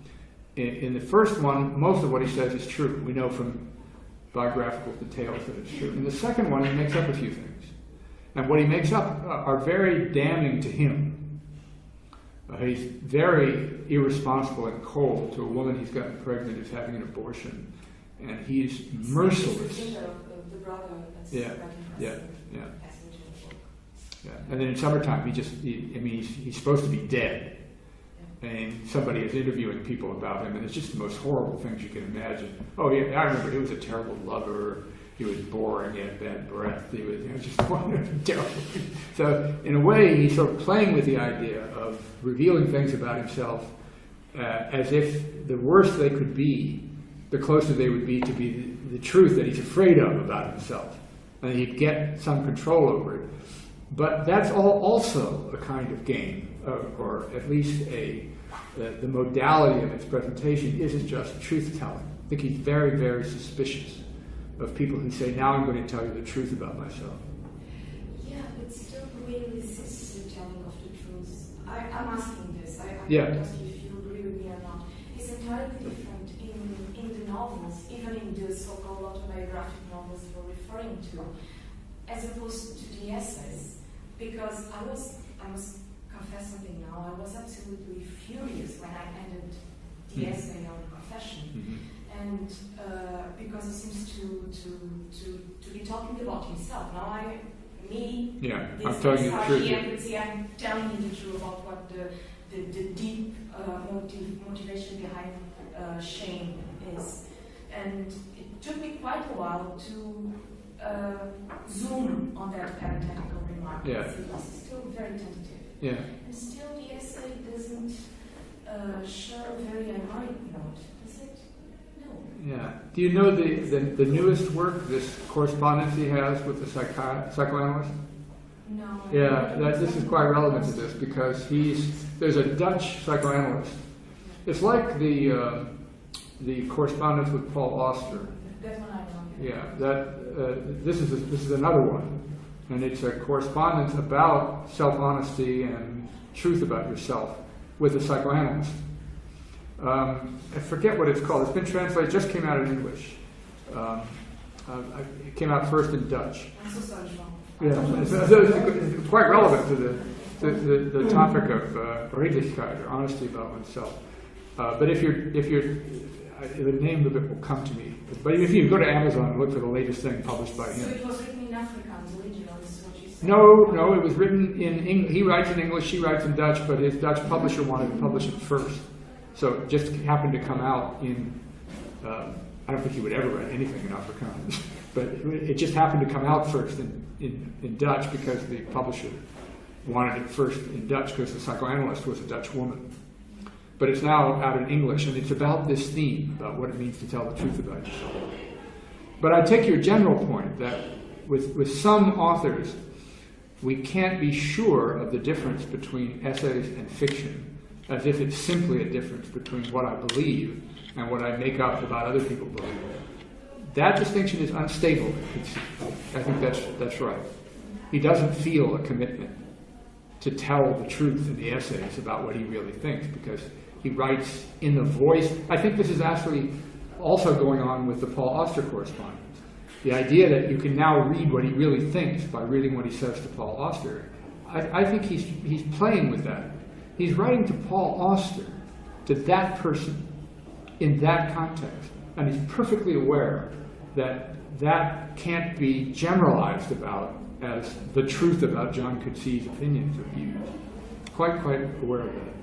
In the first one, most of what he says is true. We know from biographical details that it's true. In the second one, he makes up a few things. And what he makes up are very damning to him. He's very irresponsible and cold to a woman he's gotten pregnant who's having an abortion. And he's merciless. The brother that's Yeah. And then in summertime, he's supposed to be dead. And somebody is interviewing people about him, and it's just the most horrible things you can imagine. Oh yeah, I remember he was a terrible lover. He was boring, he had bad breath. He was just terrible. So in a way, he's sort of playing with the idea of revealing things about himself as if the worse they could be, the closer they would be to be the truth that he's afraid of about himself, and he'd get some control over it. But that's also a kind of game, or at least the modality of its presentation isn't just truth-telling. I think he's very, very suspicious of people who say, now I'm going to tell you the truth about myself. Yeah, but still the way he resists the telling of the truth. I'm asking this. I Yeah. don't ask you if you agree with me or not. It's entirely different in the novels, even in the so-called autobiographic novels you're referring to, as opposed to the essays. Because I must confess something now, I was absolutely furious when I ended the essay on confession. Mm-hmm. And because he seems to be talking about himself. Now I'm this telling you the truth. I'm telling you the truth about what the deep motivation behind shame is. And it took me quite a while to zoom on that parenthetical remark. Yeah. It was still very tentative. Yeah. And still the essay doesn't show a very ironic note, does it? No. Yeah. Do you know the newest work, this correspondence he has with the psychoanalyst? No. Yeah, this is quite relevant to this because there's a Dutch psychoanalyst. It's like the correspondence with Paul Auster. That one I know. Yeah, this is another one, and it's a correspondence about self-honesty and truth about yourself with a psychoanalyst. I forget what it's called. It's been translated. Just came out in English. It came out first in Dutch. I'm so sorry, Sean. Yeah, so it's quite relevant to the topic of redlichkeit, or honesty about oneself. But if you're the name of it will come to me. But if you go to Amazon and look for the latest thing published by him. So it was written in Afrikaans original, is what you said? No, it was written in English. He writes in English, she writes in Dutch, but his Dutch publisher wanted to publish it first. So it just happened to come out in, I don't think he would ever write anything in Afrikaans, but it just happened to come out first in Dutch because the publisher wanted it first in Dutch because the psychoanalyst was a Dutch woman. But it's now out in English, and it's about this theme, about what it means to tell the truth about yourself. But I take your general point that with some authors, we can't be sure of the difference between essays and fiction, as if it's simply a difference between what I believe and what I make up about other people believe. That distinction is unstable. I think that's right. He doesn't feel a commitment to tell the truth in the essays about what he really thinks, because he writes in the voice. I think this is actually also going on with the Paul Auster correspondence. The idea that you can now read what he really thinks by reading what he says to Paul Auster. I think he's playing with that. He's writing to Paul Auster, to that person, in that context. And he's perfectly aware that that can't be generalized about as the truth about John Coetzee's opinions or views. Quite aware of that.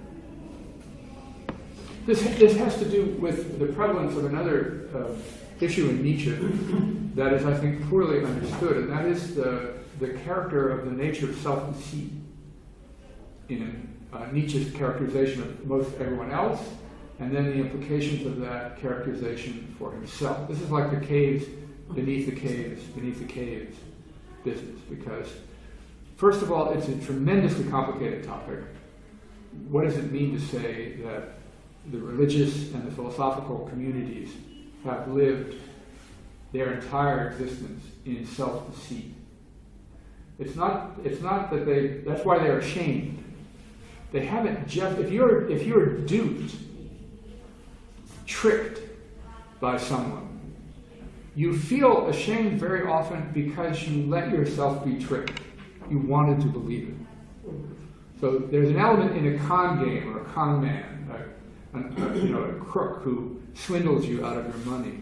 This has to do with the prevalence of another issue in Nietzsche that is, I think, poorly understood, and that is the character of the nature of self-deceit in Nietzsche's characterization of most everyone else, and then the implications of that characterization for himself. This is like the caves beneath the caves business, because first of all, it's a tremendously complicated topic, what does it mean to say that the religious and the philosophical communities have lived their entire existence in self-deceit? It's not that that's why they're ashamed. They haven't just, if you're duped, tricked by someone, you feel ashamed very often because you let yourself be tricked. You wanted to believe it. So there's an element in a con game or a con man, a crook who swindles you out of your money.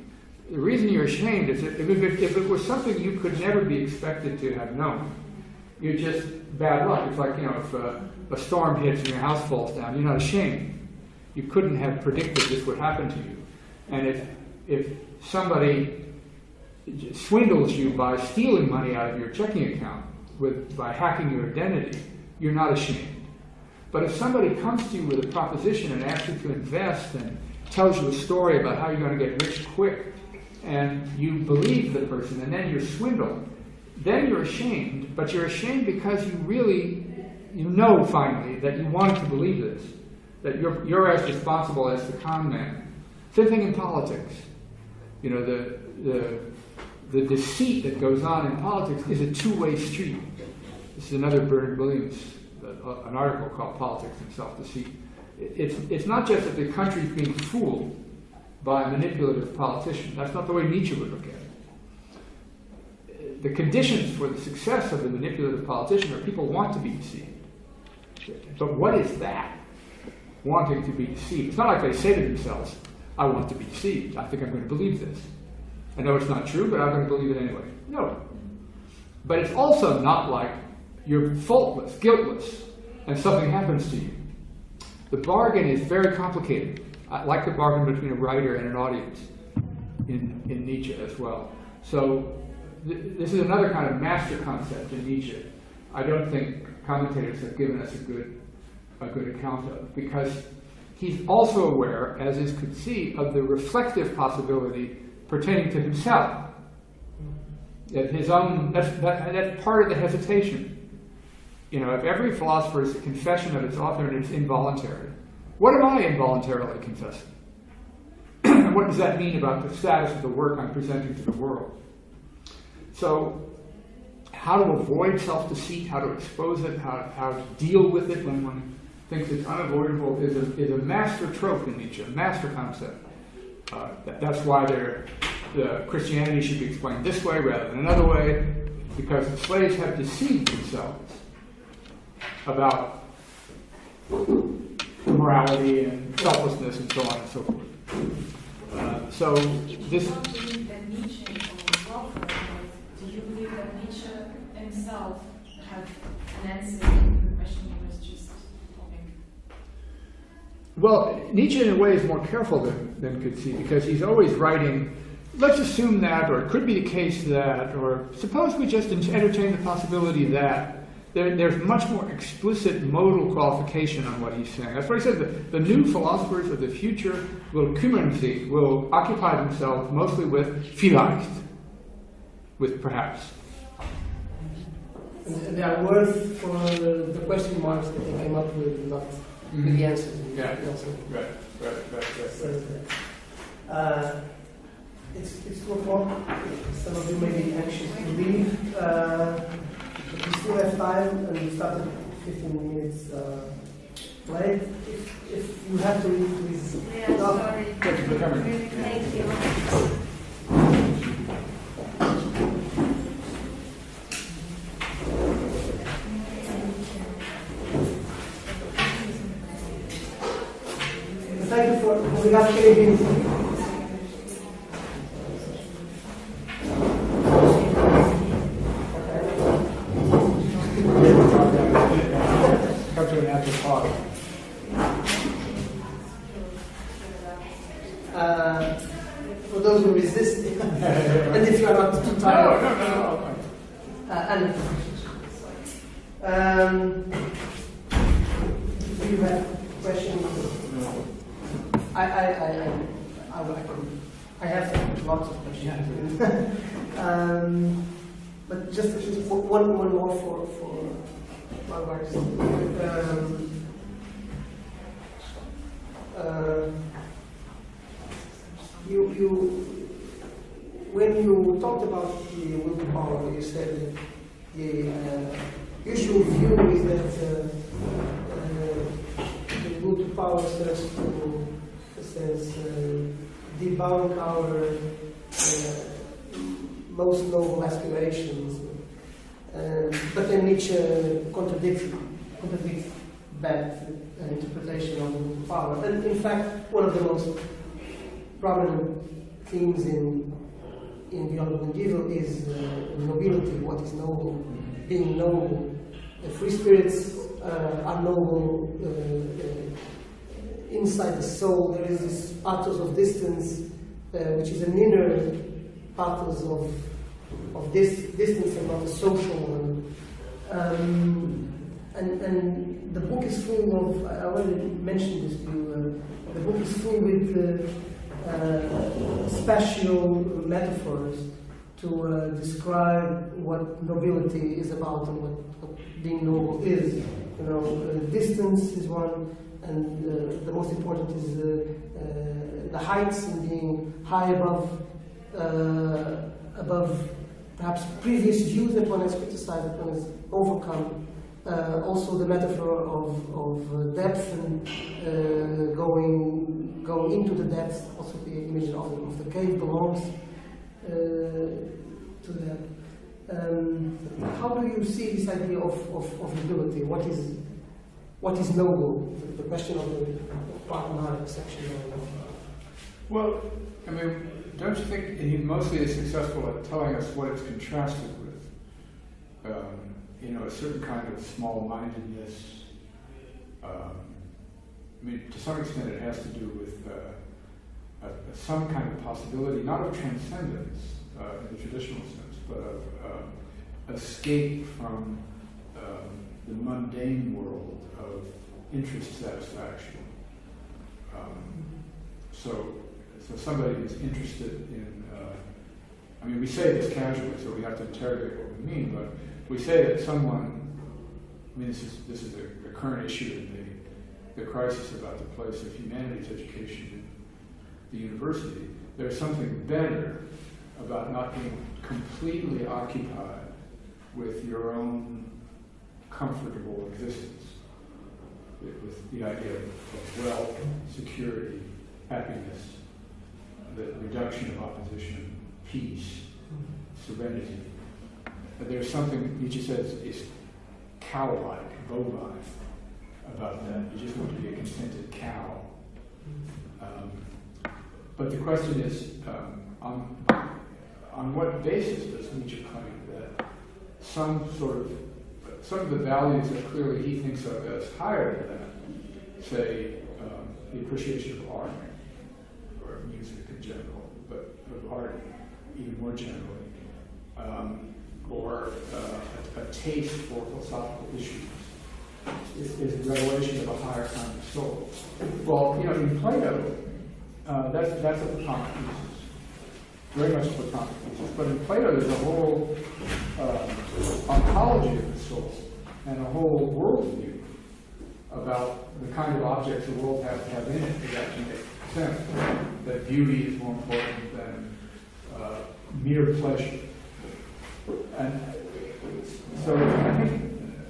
The reason you're ashamed is that if it was something you could never be expected to have known, you're just bad luck. It's like, if a storm hits and your house falls down, you're not ashamed. You couldn't have predicted this would happen to you. And if somebody swindles you by stealing money out of your checking account, by hacking your identity, you're not ashamed. But if somebody comes to you with a proposition and asks you to invest and tells you a story about how you're going to get rich quick, and you believe the person and then you're swindled, then you're ashamed, but you're ashamed because you know finally that you wanted to believe this, that you're as responsible as the con man. Same thing in politics. The deceit that goes on in politics is a two-way street. This is another Bernard Williams, an article called Politics and Self-Deceit. It's not just that the country's being fooled by a manipulative politician. That's not the way Nietzsche would look at it. The conditions for the success of the manipulative politician are people want to be deceived. But what is that? Wanting to be deceived. It's not like they say to themselves, I want to be deceived. I think I'm going to believe this. I know it's not true, but I'm going to believe it anyway. No. But it's also not like you're faultless, guiltless, and something happens to you. The bargain is very complicated. I like the bargain between a writer and an audience in Nietzsche as well. So this is another kind of master concept in Nietzsche. I don't think commentators have given us a good account of, because he's also aware, as is could see, of the reflective possibility pertaining to himself. That his own, that's part of the hesitation. If every philosopher is a confession of its author and it's involuntary, what am I involuntarily confessing? And what does that mean about the status of the work I'm presenting to the world? So, how to avoid self-deceit, how to expose it, how to deal with it when one thinks it's unavoidable is a master trope in Nietzsche, a master concept. That's why Christianity should be explained this way rather than another way, because the slaves have deceived themselves about morality and selflessness and so on and so forth. So this. Do you believe that Nietzsche, do you believe that Nietzsche himself had an answer to the question he was just talking? Well, Nietzsche in a way is more careful than could see, because he's always writing, let's assume that, or it could be the case that, or suppose we just entertain the possibility that. There's much more explicit modal qualification on what he's saying. That's why he said the new philosophers of the future will occupy themselves mostly with vielleicht, with perhaps. And they are worth for the question marks that they came up with, not with the answers. Yeah. Right. It's 2 o'clock. Some of you may be anxious to leave. We still have time, and we started 15 minutes late. If you have to leave, please. Yeah, sorry. Thank you for coming. Thank you. Thank you for obrigado por terem vindo. Come to an after talk. For those who resist, and if you are not too tired. No. Do you have questions? I have lots of questions. But just one more for my words. when you talked about the will to power, you said that the usual view is that the will to power says debunk our most noble aspirations. But then Nietzsche contradicts that interpretation of will to power. And in fact, one of the most prominent themes in Beyond Good and Evil is nobility, what is noble, being noble. Free spirits are noble inside the soul. There is this pathos of distance, which is an inner pathos of this distance and not a social one. And the book is full of, I already mentioned this to you, the book is full with spatial metaphors to describe what nobility is about and what being noble is. You know, distance is one, and the most important is the heights and being high above perhaps previous views that one has criticized, that one has overcome. Also the metaphor of depth and going into the depths. Also the image of the cave belongs to that. How do you see this idea of nobility? What is noble? The question of the part 9 section. Well, I mean, don't you think he mostly is successful at telling us what it's contrasted with? You know, a certain kind of small-mindedness. I mean, to some extent it has to do with some kind of possibility, not of transcendence in the traditional sense, but of escape from the mundane world of interest satisfaction. So somebody who's interested in, I mean, we say this casually, so we have to interrogate what we mean, but we say that someone, I mean, this is a current issue in the crisis about the place of humanities education in the university. There's something better about not being completely occupied with your own comfortable existence, with the idea of wealth, security, happiness, the reduction of opposition, peace, serenity. There's something Nietzsche says is cow-like, bovine about that. You just want to be a contented cow. But the question is, on what basis does Nietzsche claim that some of the values that clearly he thinks of as higher than that, say the appreciation of art, or music in general, but of art even more generally, or a taste for philosophical issues, is a revelation of a higher kind of soul. Well, you know, in Plato, that's a Platonic thesis, very much a Platonic thesis. But in Plato, there's a whole ontology of the soul and a whole worldview about the kind of objects the world has to have in it to actually make sense. That beauty is more important than mere pleasure. And so I think,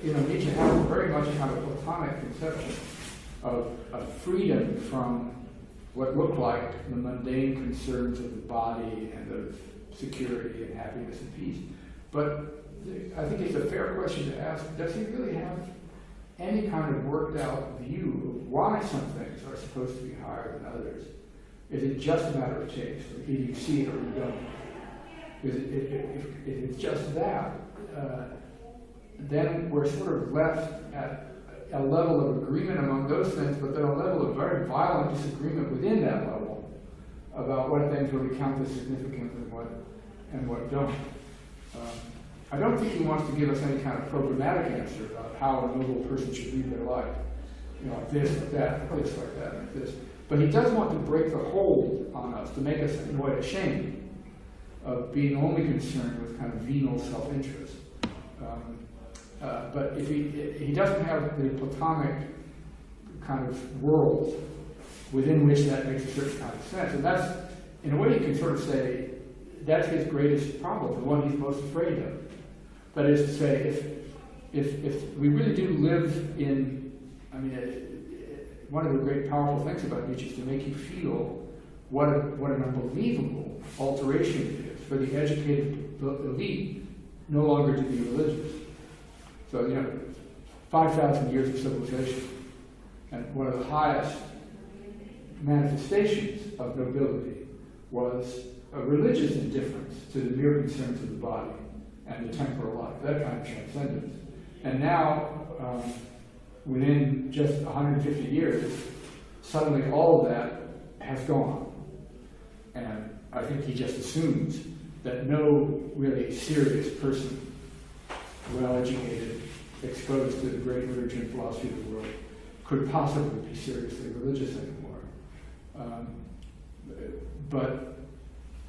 you know, Nietzsche has very much kind of Platonic conception of freedom from what look like the mundane concerns of the body and of security and happiness and peace. But I think it's a fair question to ask, does he really have any kind of worked out view of why some things are supposed to be higher than others? Is it just a matter of taste? Either you see it or you don't? If it's just that, then we're sort of left at a level of agreement among those things, but then a level of very violent disagreement within that level about what things really count as significant and what don't. I don't think he wants to give us any kind of programmatic answer about how a noble person should lead their life. You know, like this, like that, like this, like that, like this. But he does want to break the hold on us to make us in a way ashamed of being only concerned with kind of venal self-interest. But if he doesn't have the Platonic kind of world within which that makes a certain kind of sense. And that's, in a way, you can sort of say, that's his greatest problem, the one he's most afraid of. That is to say, if we really do live in, I mean, one of the great powerful things about Nietzsche is to make you feel what an unbelievable alteration it is for the educated elite no longer to be religious. So, 5,000 years of civilization, and one of the highest manifestations of nobility was a religious indifference to the mere concerns of the body and the temporal life, that kind of transcendence. And now, within just 150 years, suddenly all of that has gone. And I think he just assumes that no really serious person, well-educated, exposed to the great literature and philosophy of the world, could possibly be seriously religious anymore. But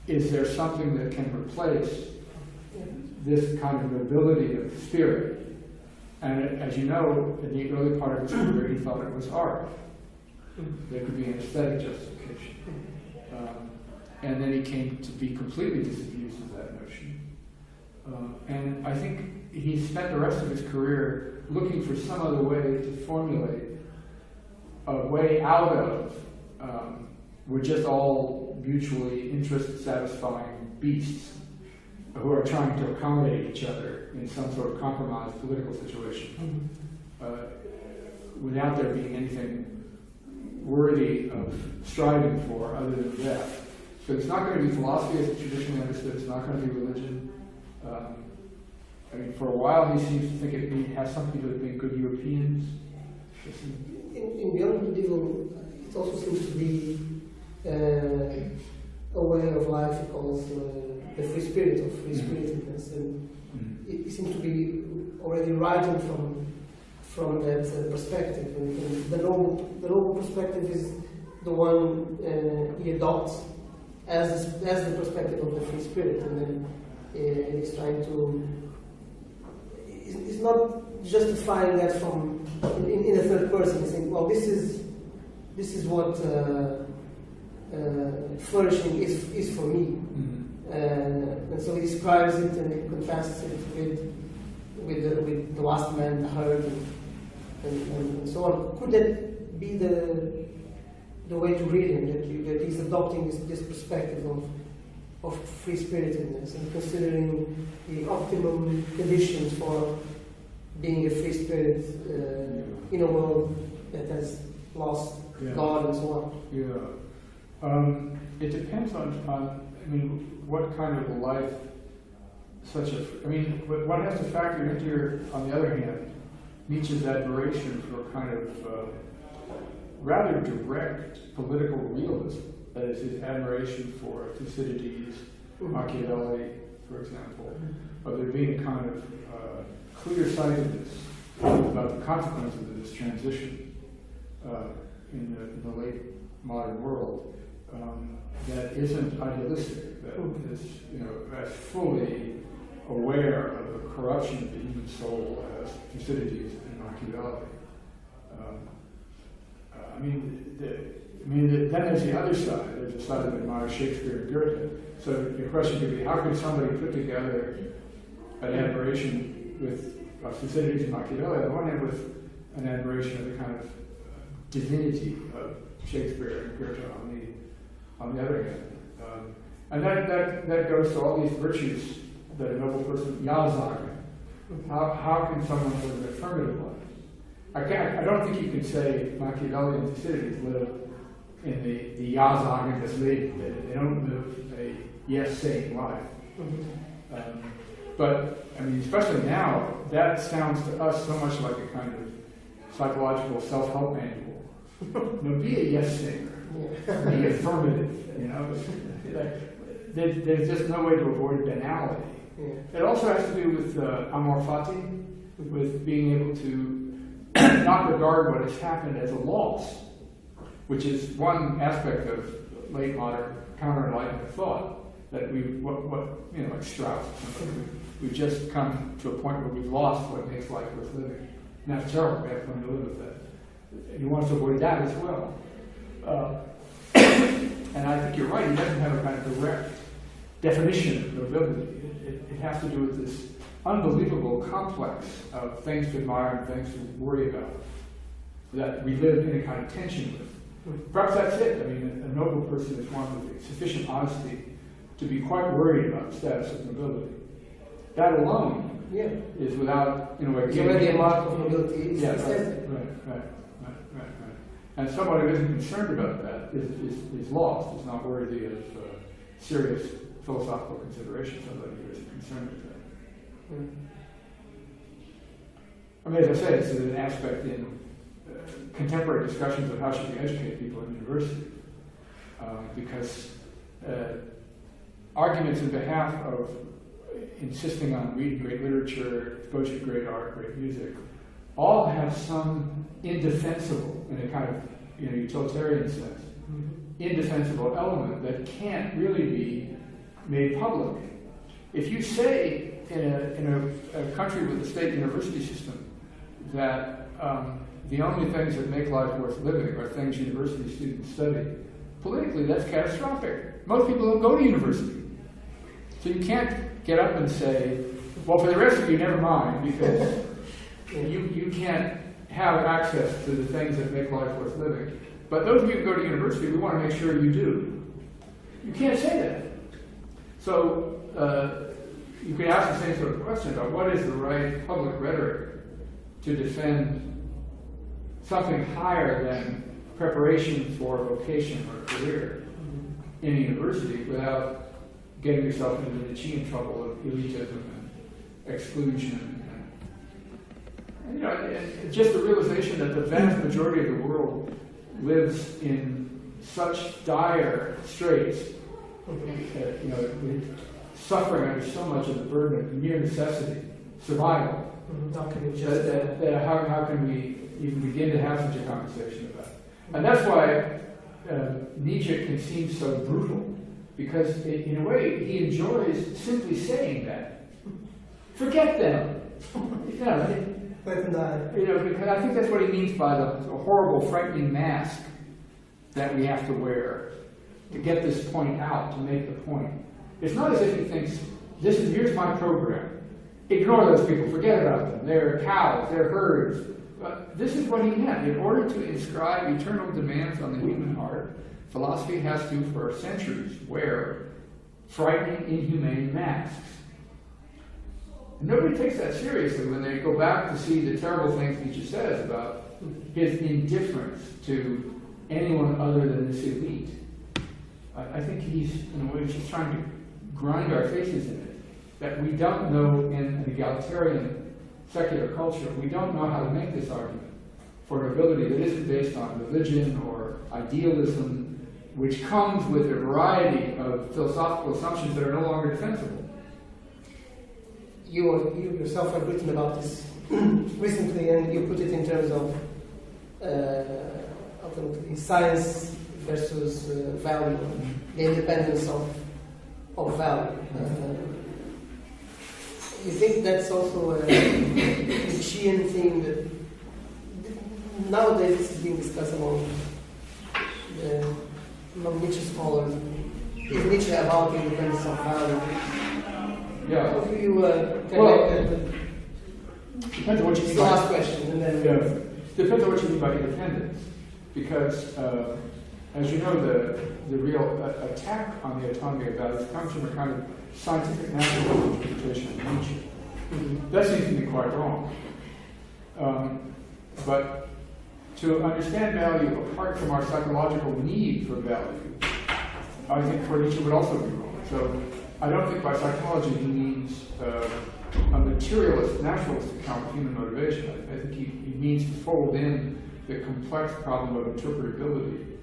is there something that can replace this kind of nobility of spirit? And as you know, in the early part of his career, he thought it was art. There could be an aesthetic justification. And then he came to be completely disabused of that notion. And I think he spent the rest of his career looking for some other way to formulate a way out of we're just all mutually interest-satisfying beasts who are trying to accommodate each other in some sort of compromised political situation, without there being anything worthy of striving for other than death. So it's not going to be philosophy as it's traditionally understood. It's not going to be religion. I mean, for a while he seems to think it has something to do with being good Europeans. In beyond medieval, it also seems to be a way of life he calls the free spirit of free spiritedness, and it seems to be already writing from that perspective. And the noble perspective is the one he adopts as the perspective of the free spirit, and then he's trying to. He's not justifying that from in a third person. He's saying, well, this is what flourishing is for me. And so he describes it and he contrasts it with the last man, the herd, and so on. Could that be the way to read him? That he's adopting this perspective of free-spiritedness and considering the optimum conditions for being a free spirit in a world that has lost God and so on. Yeah. It depends on I mean, what kind of a life one has to factor into on the other hand, Nietzsche's admiration for a kind of rather direct political realism. That is, his admiration for Thucydides, Machiavelli, for example, of there being a kind of clear-sightedness about the consequences of this transition in the late modern world that isn't idealistic, that is, as fully aware of the corruption of the human soul as Thucydides and Machiavelli. Then there's the other side. There's the side that admires Shakespeare and Goethe. So the question could be, how could somebody put together an admiration with Thucydides and Machiavelli on the one hand with an admiration of the kind of divinity of Shakespeare and Goethe on the other hand? And that goes to all these virtues that a noble person, Ja-sagen. How can someone live an affirmative life? I don't think you can say Machiavelli and Thucydides live in the Ja-sagen das Leben. They don't live a yes-saying life. But, especially now, that sounds to us so much like a kind of psychological self-help manual. Be a yes-sayer. Be affirmative, There's just no way to avoid banality. It also has to do with amor fati, with being able to not regard what has happened as a loss, which is one aspect of late modern counter-enlightenment thought, that like Strauss, we've just come to a point where we've lost what makes life worth living. And that's terrible. We have to learn to live with that. And he wants to avoid that as well. And I think you're right, he doesn't have a kind of direct definition of nobility. It has to do with this unbelievable complex of things to admire and things to worry about that we live in a kind of tension with. Perhaps that's it. I mean, a noble person is one with sufficient honesty to be quite worried about the status of nobility. That alone is without, in a way, it's already a mark of nobility. Yeah, right. And someone who isn't concerned about that is lost, is not worthy of serious philosophical consideration, somebody who isn't concerned with that. I mean, as I say, it's an aspect in contemporary discussions of how should we educate people in university, because arguments in behalf of insisting on reading great literature, exposure to great art, great music, all have some indefensible, in a kind of utilitarian sense, indefensible element that can't really be made public. If you say in a country with a state university system that the only things that make life worth living are things university students study, politically that's catastrophic. Most people don't go to university. So you can't get up and say, well, for the rest of you, never mind, because you can't have access to the things that make life worth living. But those of you who go to university, we want to make sure you do. You can't say that. So you could ask the same sort of question about what is the right public rhetoric to defend something higher than preparation for a vocation or a career in a university without getting yourself into the Nietzschean trouble of elitism and exclusion. And just the realization that the vast majority of the world lives in such dire straits, suffering under so much of the burden of mere necessity, survival. How can we even begin to have such a conversation about it? And that's why Nietzsche can seem so brutal, because in a way he enjoys simply saying that. Forget them. Because I think that's what he means by the horrible, frightening mask that we have to wear to get this point out, to make the point. It's not as if he thinks, here's my program. Ignore those people, forget about them. They're cows, they're herds. But this is what he meant. In order to inscribe eternal demands on the human heart, philosophy has to, for centuries, wear frightening, inhumane masks. And nobody takes that seriously when they go back to see the terrible things Nietzsche says about his indifference to anyone other than this elite. I think he's, in a way, just trying to grind our faces in it, that we don't know in an egalitarian secular culture, we don't know how to make this argument for nobility that isn't based on religion or idealism, which comes with a variety of philosophical assumptions that are no longer defensible. You yourself have written about this recently, and you put it in terms of ultimately science versus value, the independence of value. You think that's also a Nietzschean thing that nowadays is being discussed among Nietzsche scholars? Is Nietzsche about the independence of value? Yeah. How do you connect that? Depends on what you mean. The last question, and then depends on what you mean by independence, because as you know, the real attack on the autonomy of values comes from a kind of scientific natural interpretation of Nietzsche. That seems to be quite wrong. But to understand value apart from our psychological need for value, I think for Nietzsche would also be wrong. So I don't think by psychology he means a materialist, naturalist account of human motivation. I think he means to fold in the complex problem of interpretability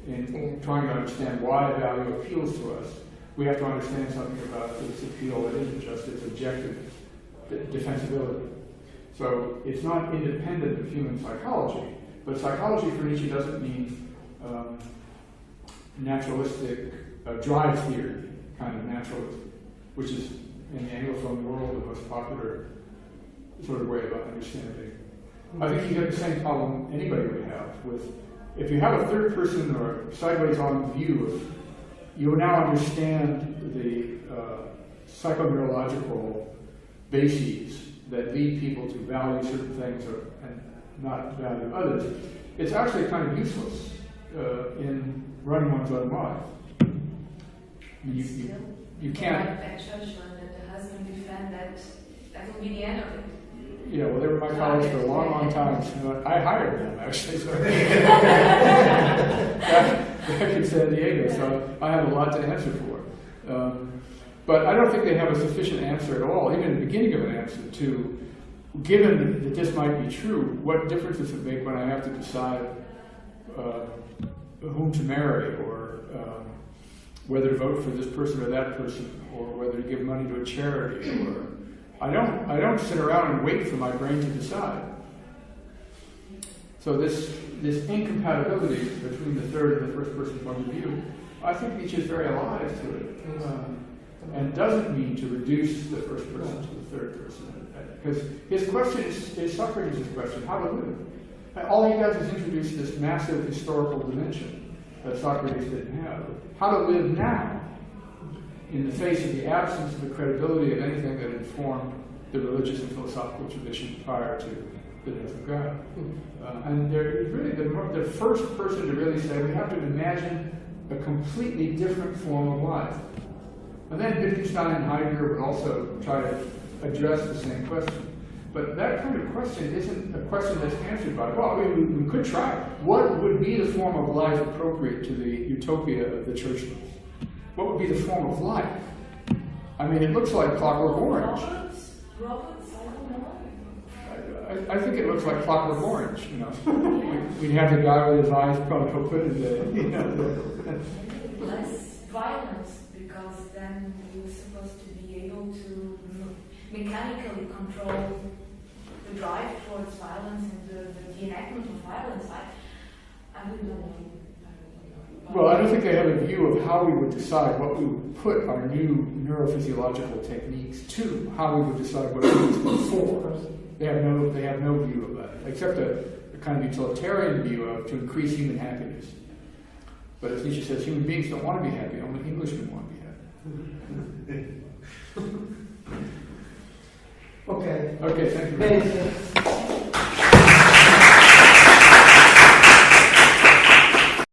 in trying to understand why value appeals to us. We have to understand something about its appeal that isn't just its objective defensibility. So it's not independent of human psychology, but psychology for Nietzsche doesn't mean naturalistic drive theory kind of naturalism, which is in the Anglophone world the most popular sort of way of understanding. I think you get the same problem anybody would have with if you have a third person or sideways on view of, you now understand the psychoneurological bases that lead people to value certain things and not value others. It's actually kind of useless in running one's own life. You can't. That church one that the husband defend that will be the end of it. Yeah, well, they were my colleagues for a long, long time. So I hired them, actually. So back in San Diego, so I have a lot to answer for. But I don't think they have a sufficient answer at all, even in the beginning of an answer, to, given that this might be true, what difference does it make when I have to decide whom to marry, or whether to vote for this person or that person, or whether to give money to a charity, or I don't sit around and wait for my brain to decide. So this incompatibility between the third and the first person point of view, I think Nietzsche is very alive to it, and doesn't mean to reduce the first person to the third person. Because his question is Socrates' question: how to live. And all he does is introduce this massive historical dimension that Socrates didn't have. How to live now, in the face of the absence of the credibility of anything that informed the religious and philosophical tradition prior to the death of God. And they're really the first person to really say we have to imagine a completely different form of life. And then Wittgenstein and Heidegger would also try to address the same question. But that kind of question isn't a question that's answered by, well, I mean, we could try. What would be the form of life appropriate to the utopia of the churchlings? What would be the form of life? I mean, it looks like Clockwork Orange. Robots, I don't know. I think it looks like Clockwork Orange, you know. We'd have the guy with his eyes probably put in the, you know. Less violence, because then you're supposed to be able to mechanically control the drive towards violence and the enactment of violence. I would not know. Well, I don't think they have a view of how we would decide what we would put our new neurophysiological techniques to, how we would decide what it is before. They have no view of that, except a kind of utilitarian view of to increase human happiness. But as Nietzsche says, human beings don't want to be happy, only Englishmen want to be happy. Okay. Okay, thank you. Many thanks.